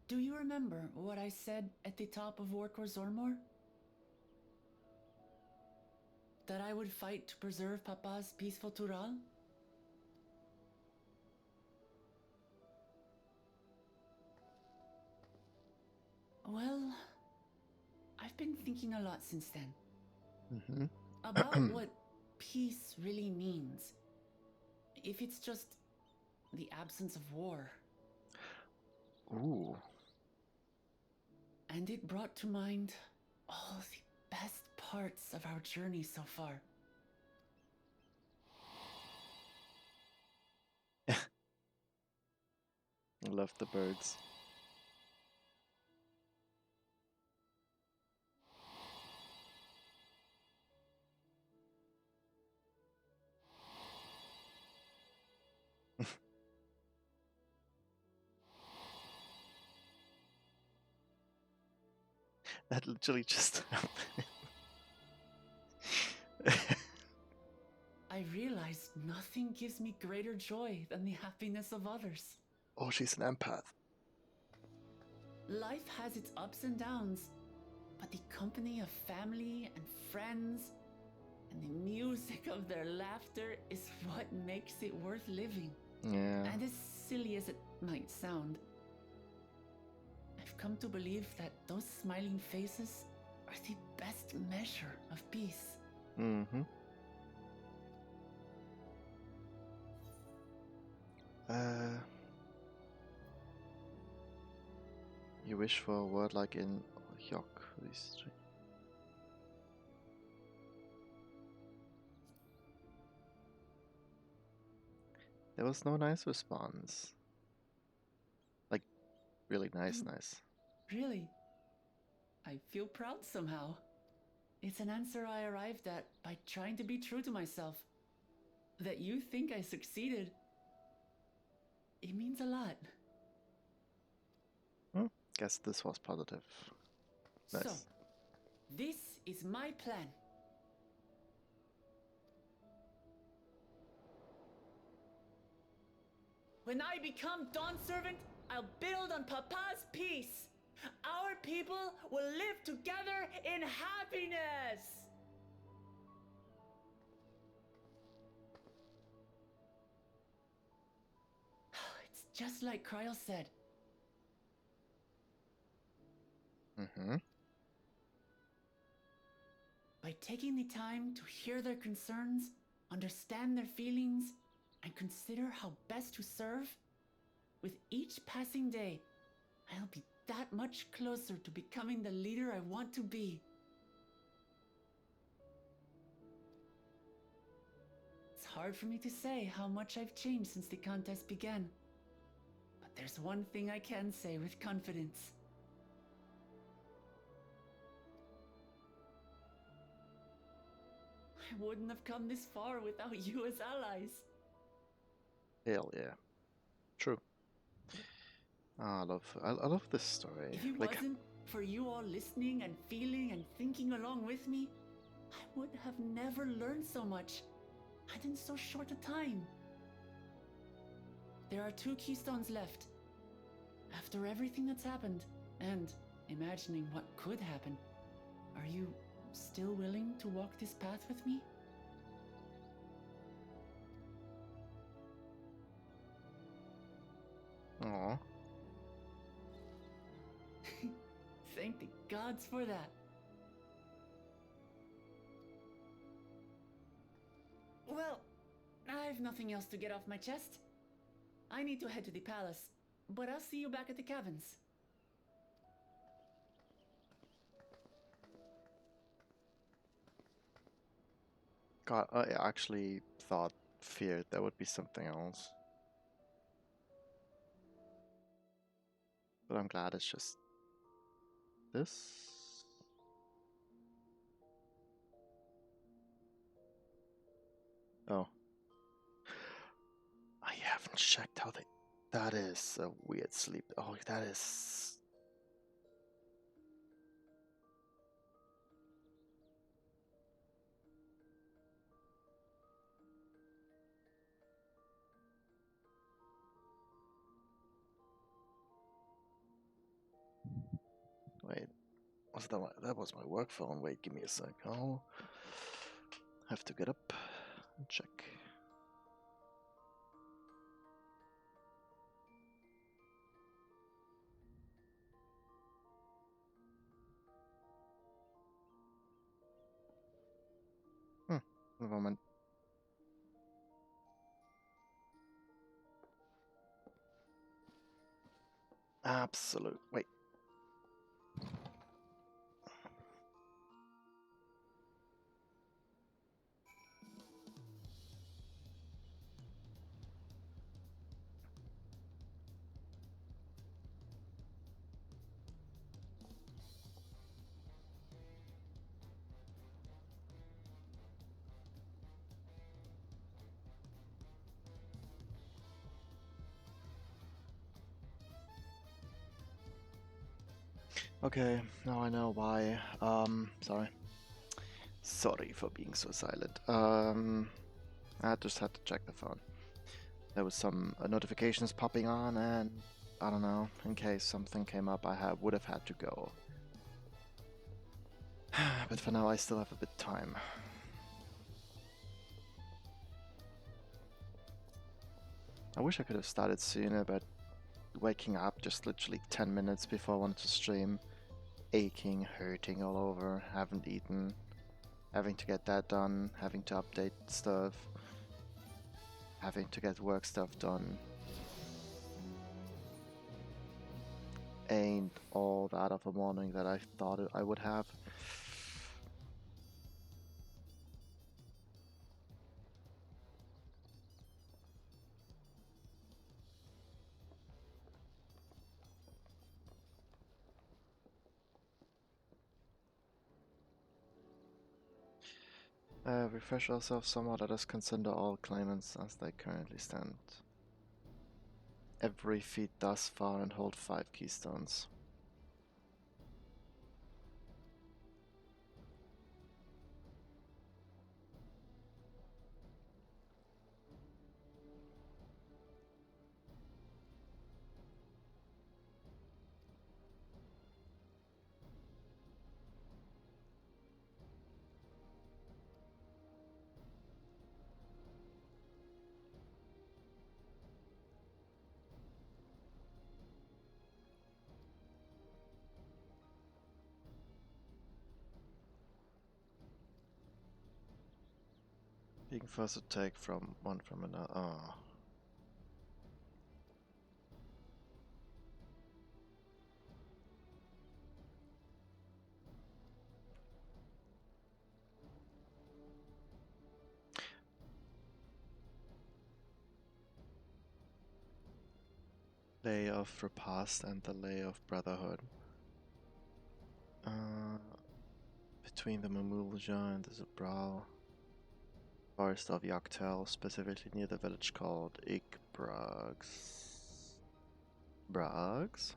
Do you remember what I said at the top of Warkor Zormor? That I would fight to preserve Papa's peaceful Tural? Well, I've been thinking a lot since then. Mm-hmm. About what peace really means. If it's just the absence of war. Ooh. And it brought to mind all the best parts of our journey so far. I love the birds. That literally just happened. I realized nothing gives me greater joy than the happiness of others. Oh, she's an empath. Life has its ups and downs, but the company of family and friends and the music of their laughter is what makes it worth living. Yeah. And as silly as it might sound, I've come to believe that those smiling faces are the best measure of peace. Mm-hmm. You wish for a word like in Yok. There was no nice response. Like, really nice. Really? I feel proud somehow. It's an answer I arrived at by trying to be true to myself. That you think I succeeded. It means a lot. Guess this was positive. Nice. So, this is my plan. When I become Dawn Servant, I'll build on Papa's peace. Our people will live together in happiness. It's just like Kryl said. Mm-hmm. By taking the time to hear their concerns, understand their feelings, and consider how best to serve, with each passing day, I'll be that much closer to becoming the leader I want to be. It's hard for me to say how much I've changed since the contest began. But there's one thing I can say with confidence. I wouldn't have come this far without you as allies. Hell yeah. True. I love this story. If it wasn't for you all listening and feeling and thinking along with me, I would have never learned so much, and in so short a time. There are 2 keystones left. After everything that's happened, and imagining what could happen, are you still willing to walk this path with me? Aww. Thank the gods for that. nothing else to get off my chest. I need to head to the palace, but I'll see you back at the caverns. God, I actually feared there would be something else. But I'm glad it's just this. Oh. I haven't checked how they... That is a weird sleep. Oh, that is... Wait, was that was my work phone. Wait, give me a sec. I'll have to get up and check. A moment. Absolute. Wait. Okay, now I know why. Sorry. Sorry for being so silent. I just had to check the phone. There was some notifications popping on, and I don't know, in case something came up, I would have had to go. But for now, I still have a bit of time. I wish I could have started sooner, but waking up just literally 10 minutes before I wanted to stream, aching, hurting all over, haven't eaten, having to get that done, having to update stuff, having to get work stuff done. Ain't all that of a morning that I thought I would have. Refresh ourselves somewhat. Let us consider all claimants as they currently stand. Every feat thus far and hold 5 keystones. Being forced to take from one from another. Oh. Lay of Repast and the Lay of Brotherhood. Between the Mamulja and the Zubral. Forest of Yaktel, specifically near the village called Ikbrags. Brags?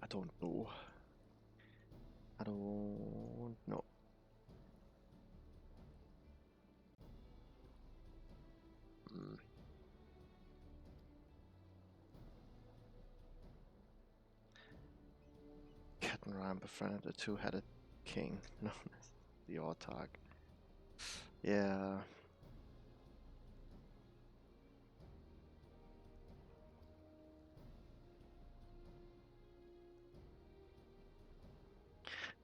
I don't know. I don't know. Cat and Ram befriended a two-headed king known as the Autarch. Yeah.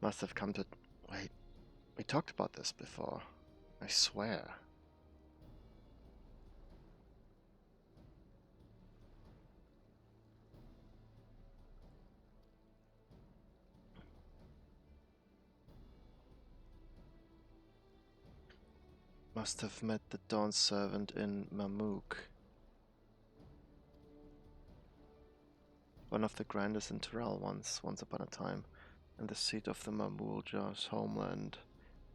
Must have come to... Wait, we talked about this before. I swear. Must have met the Dawn Servant in Mamuk. One of the grandest in Tyrell once upon a time, and the seat of the Mamulja's homeland.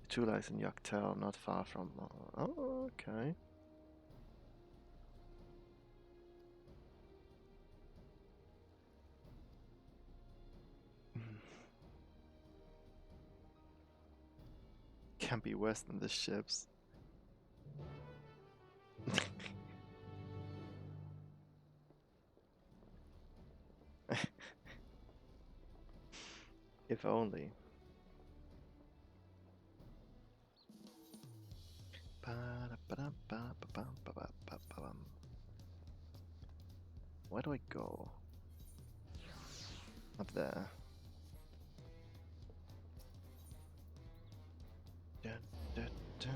The two lies in Yaktel, not far from... Oh, okay. Can't be worse than the ships. If only. Where do I go? Up there. Dun, dun, dun.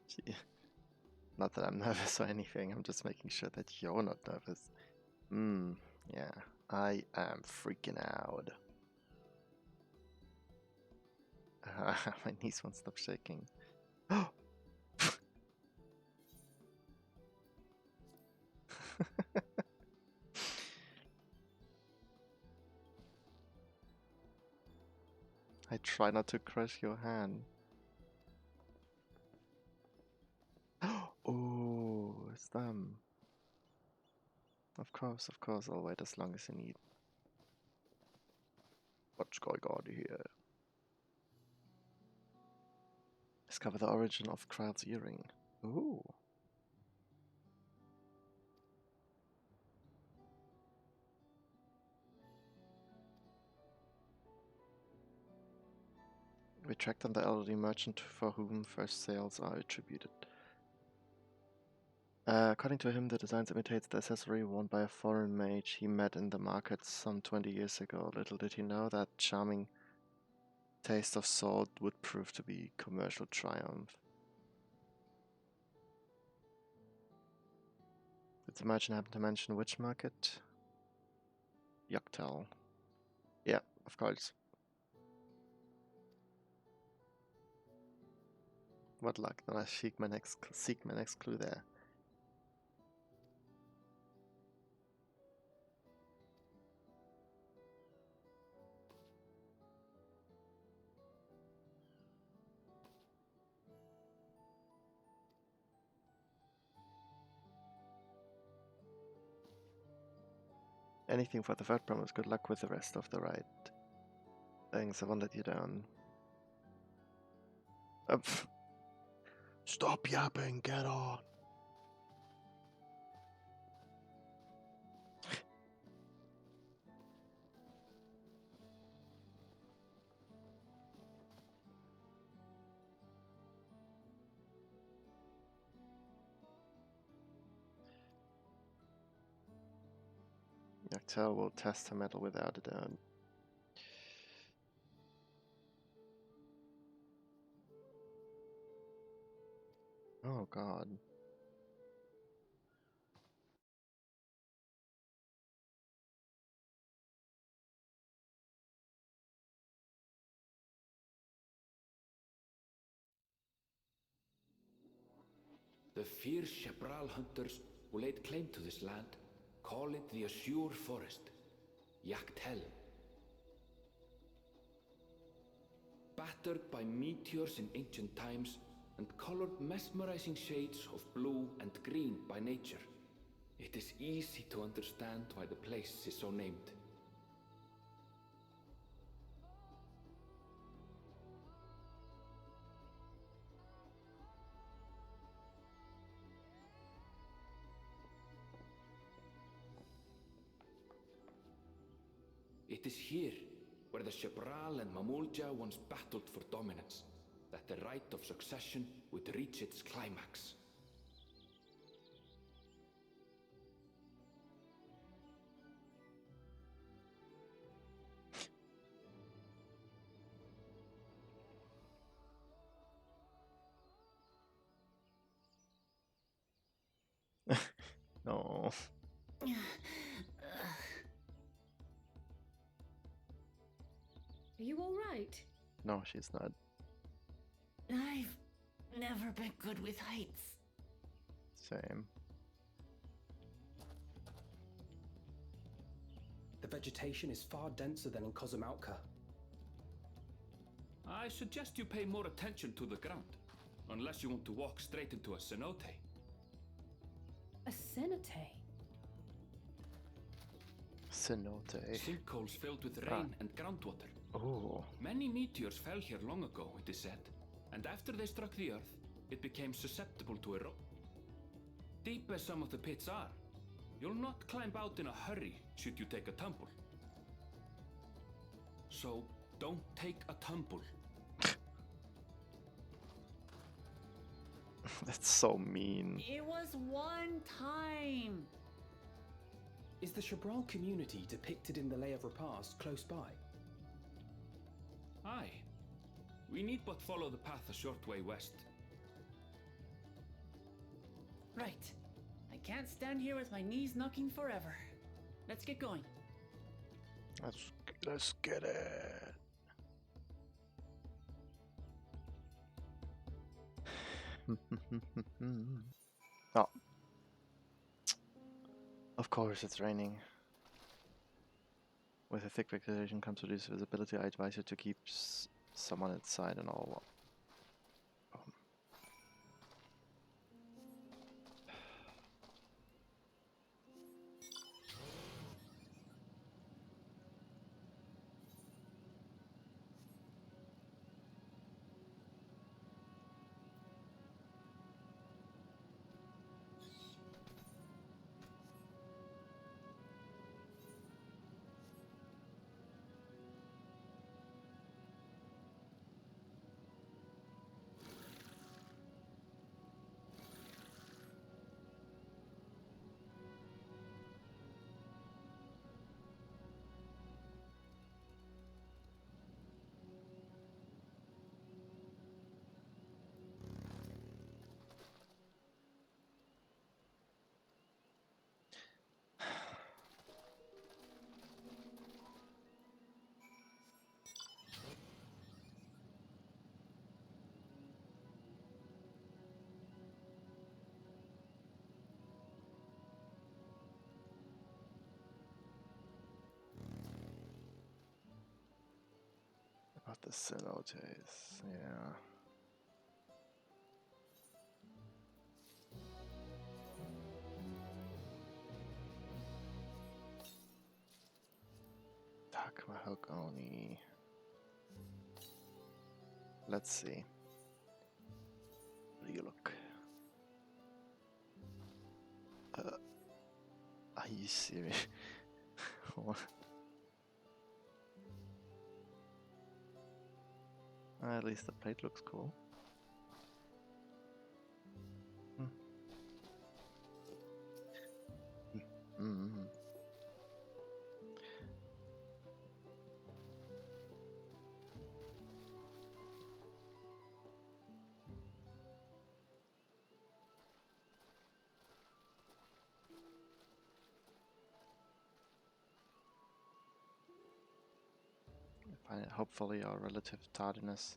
Gee. Not that I'm nervous or anything, I'm just making sure that you're not nervous. Yeah, I am freaking out. My knees won't stop shaking. I try not to crush your hand. Oh, it's them. Of course, I'll wait as long as you need. What's going on here? Discover the origin of Kryl's earring. Ooh. We tracked down the elderly merchant for whom first sales are attributed. According to him, the design imitates the accessory worn by a foreign mage he met in the market some 20 years ago. Little did he know that charming taste of salt would prove to be commercial triumph. Did the merchant happen to mention which market? Yaktel. Yeah, of course. What luck, then I seek my next clue there. Anything for the third promise, good luck with the rest of the ride. Thanks, I won't let you down. Stop yapping, get on! Yaktel will test her metal without a doubt. Oh god. The fierce Shepral hunters who laid claim to this land call it the Azure Forest, Yaktel. Battered by meteors in ancient times and colored mesmerizing shades of blue and green by nature, it is easy to understand why the place is so named. It is here, where the Shebral and Mamulja once battled for dominance, that the right of succession would reach its climax. No. Are you all right? No, she's not. I've never been good with heights. Same. The vegetation is far denser than in Kozumauka. I suggest you pay more attention to the ground, unless you want to walk straight into a cenote. A cenote? Cenote. Sinkholes filled with rain and groundwater. Oh. Many meteors fell here long ago, it is said, and after they struck the earth, it became susceptible to erosion. Deep as some of the pits are, you'll not climb out in a hurry should you take a tumble. So, don't take a tumble. That's so mean. It was one time. Is the Shebral community depicted in the Lay of Repast close by? Aye. We need but follow the path a short way west. Right. I can't stand here with my knees knocking forever. Let's get going. Let's get it. Oh. Of course it's raining. With a thick vegetation comes reduced visibility. I advise you to keep someone inside and all. About the cenotes, yeah. Dark mahogany. Let's see. How do you look? Are you serious? At least the plate looks cool. Find it, hopefully our relative tardiness.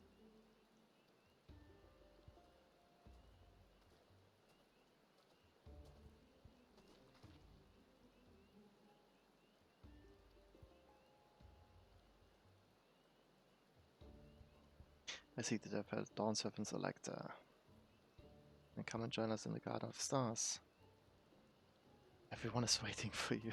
I see that I've had Dawn Servant Selector. And come and join us in the Garden of Stars. Everyone is waiting for you.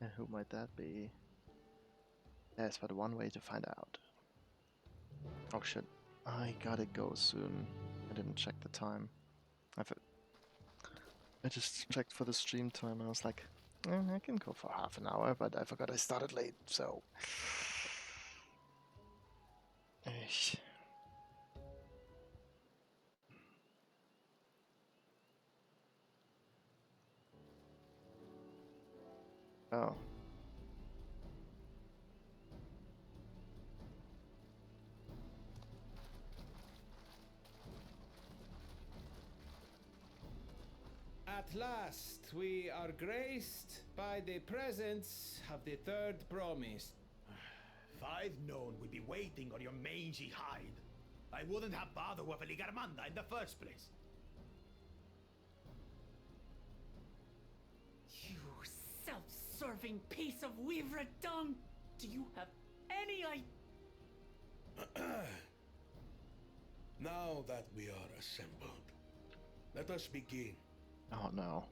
And who might that be? There's but one way to find out. Oh shit, I gotta go soon. I didn't check the time. I just checked for the stream time and I was like, I can go for half an hour, but I forgot I started late, so. Eesh. Oh. At last, we are graced by the presence of the third promise. If I'd known we'd be waiting on your mangy hide, I wouldn't have bothered with a Ligarmanda in the first place. You self-serving piece of weaver dung! Do you have any idea? Now that we are assembled, let us begin. Oh no.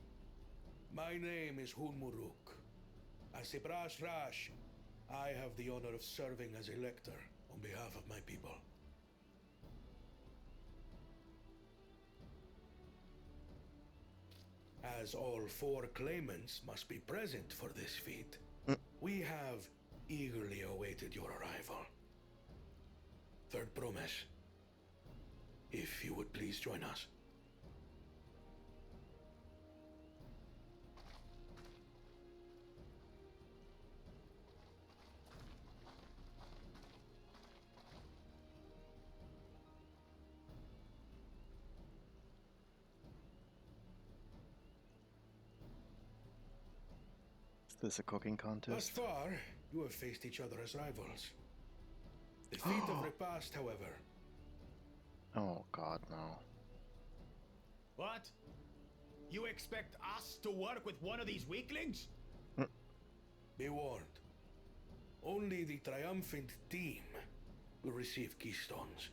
My name is Hunmuruk. As a Brash Rash, I have the honor of serving as a lector on behalf of my people. As all 4 claimants must be present for this feat, we have eagerly awaited your arrival. Third promise, if you would please join us. Is this a cooking Thus contest? far, you have faced each other as rivals. The feat of repast, however. Oh god, no. What? You expect us to work with one of these weaklings? Be warned. Only the triumphant team will receive keystones.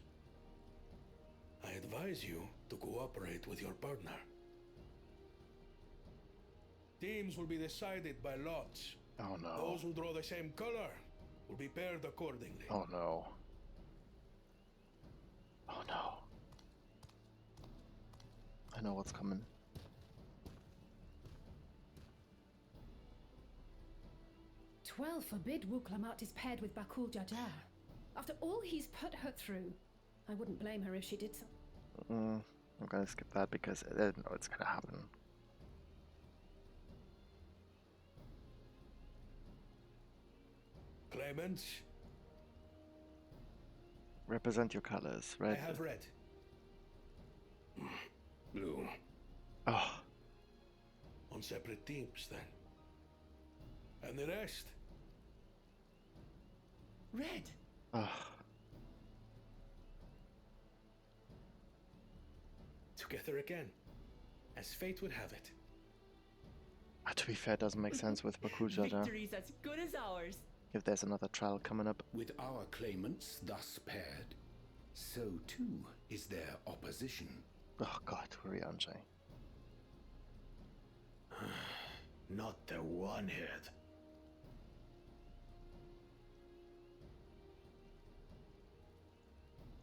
I advise you to cooperate with your partner. Teams will be decided by lots. Oh no. Those who draw the same color will be paired accordingly. Oh no. Oh no. I know what's coming. Twelve forbid Wuklamat is paired with Bakul Jajar. After all he's put her through, I wouldn't blame her if she did so. I'm gonna skip that because I didn't know it's gonna happen. Claimants, Represent your colors, red. I have red. Blue. Oh, On separate teams, then. And the rest? Red! oh. Together again, as fate would have it. To be fair, it doesn't make sense with Bakul Jajar. Victory's as good as ours. If there's another trial coming up. With our claimants thus paired, so too is their opposition. Oh god, Urianjay. Not the one head.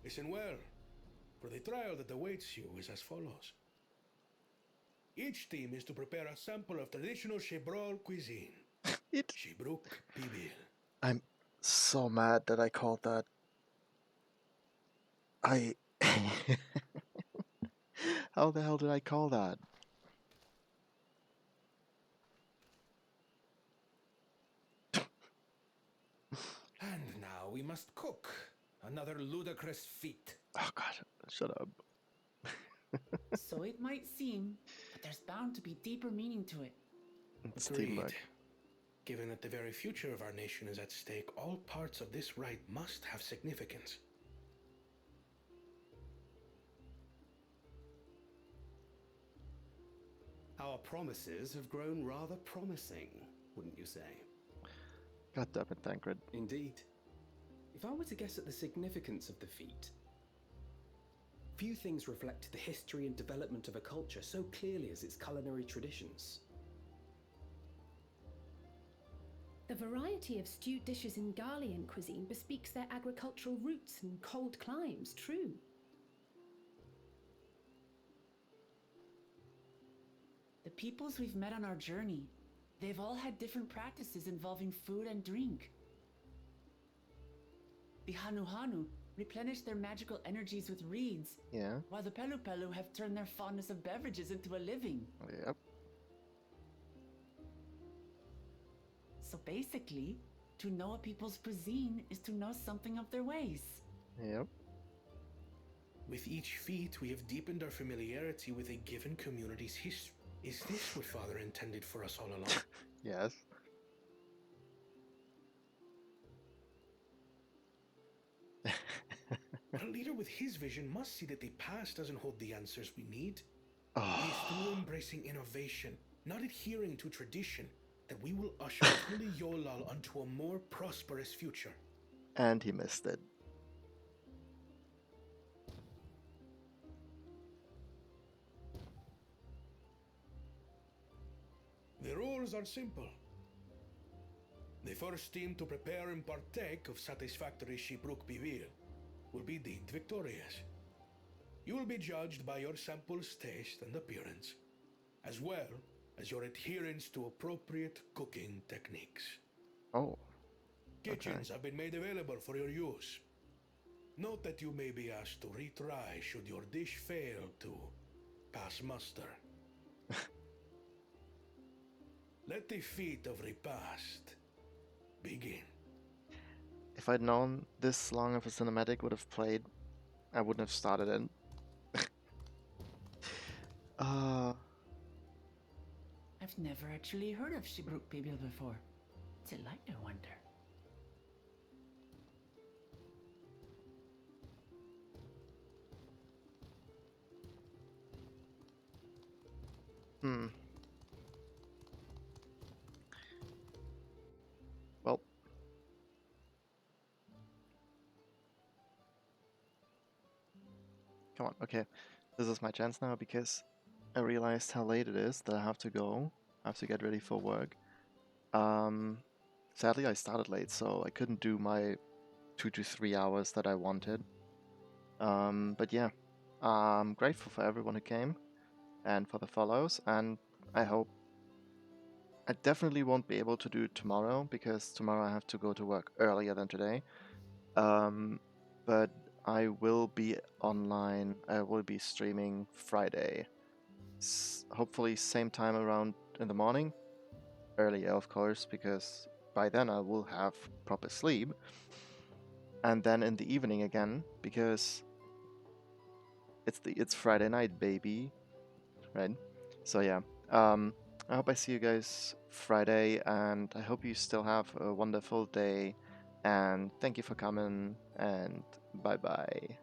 Listen well, for the trial that awaits you is as follows. Each team is to prepare a sample of traditional Shebrol cuisine. Shibruk Bibil. I'm so mad that I called that. How the hell did I call that? And now we must cook. Another ludicrous feat. Oh god, shut up. So it might seem, but there's bound to be deeper meaning to it. It's Agreed. teamwork. Given that the very future of our nation is at stake, all parts of this rite must have significance. Our promises have grown rather promising, wouldn't you say? God damn it, Tancred. Indeed. If I were to guess at the significance of the feat, few things reflect the history and development of a culture so clearly as its culinary traditions. The variety of stewed dishes in Garlean cuisine bespeaks their agricultural roots and cold climes, true. The The peoples we've met on our journey, they've all had different practices involving food and drink. The Hanu replenish their magical energies with reeds, Yeah. while the Pelu have turned their fondness of beverages into a living. Yep. So basically, to know a people's cuisine is to know something of their ways. Yep. With each feat, we have deepened our familiarity with a given community's history. Is this what Father intended for us all along? Yes. A leader with his vision must see that the past doesn't hold the answers we need. Oh. It is through embracing innovation, not adhering to tradition, that we will usher Tuli Yolal onto a more prosperous future. And he missed it. The rules are simple. The first team to prepare and partake of satisfactory Shibruk Bivir will be deemed victorious. You will be judged by your sample's taste and appearance, as well as your adherence to appropriate cooking techniques. Oh. Kitchens have been made available for your use. Note that you may be asked to retry should your dish fail to pass muster. Let the feat of repast begin. If I'd known this long of a cinematic would have played, I wouldn't have started it. I've never actually heard of Shibruk Bibil before. What's it like, I wonder? Well. Come on, okay. This is my chance now because I realized how late it is that I have to go. I have to get ready for work. Sadly I started late, so I couldn't do my 2 to 3 hours that I wanted. But yeah, I'm grateful for everyone who came and for the follows, and I hope I definitely won't be able to do tomorrow because tomorrow I have to go to work earlier than today. But I will be online. I will be streaming Friday. Hopefully same time around in the morning. Earlier, of course, because by then I will have proper sleep. And then in the evening again, because it's Friday night, baby. Right? So yeah. I hope I see you guys Friday, and I hope you still have a wonderful day. And thank you for coming, and bye bye.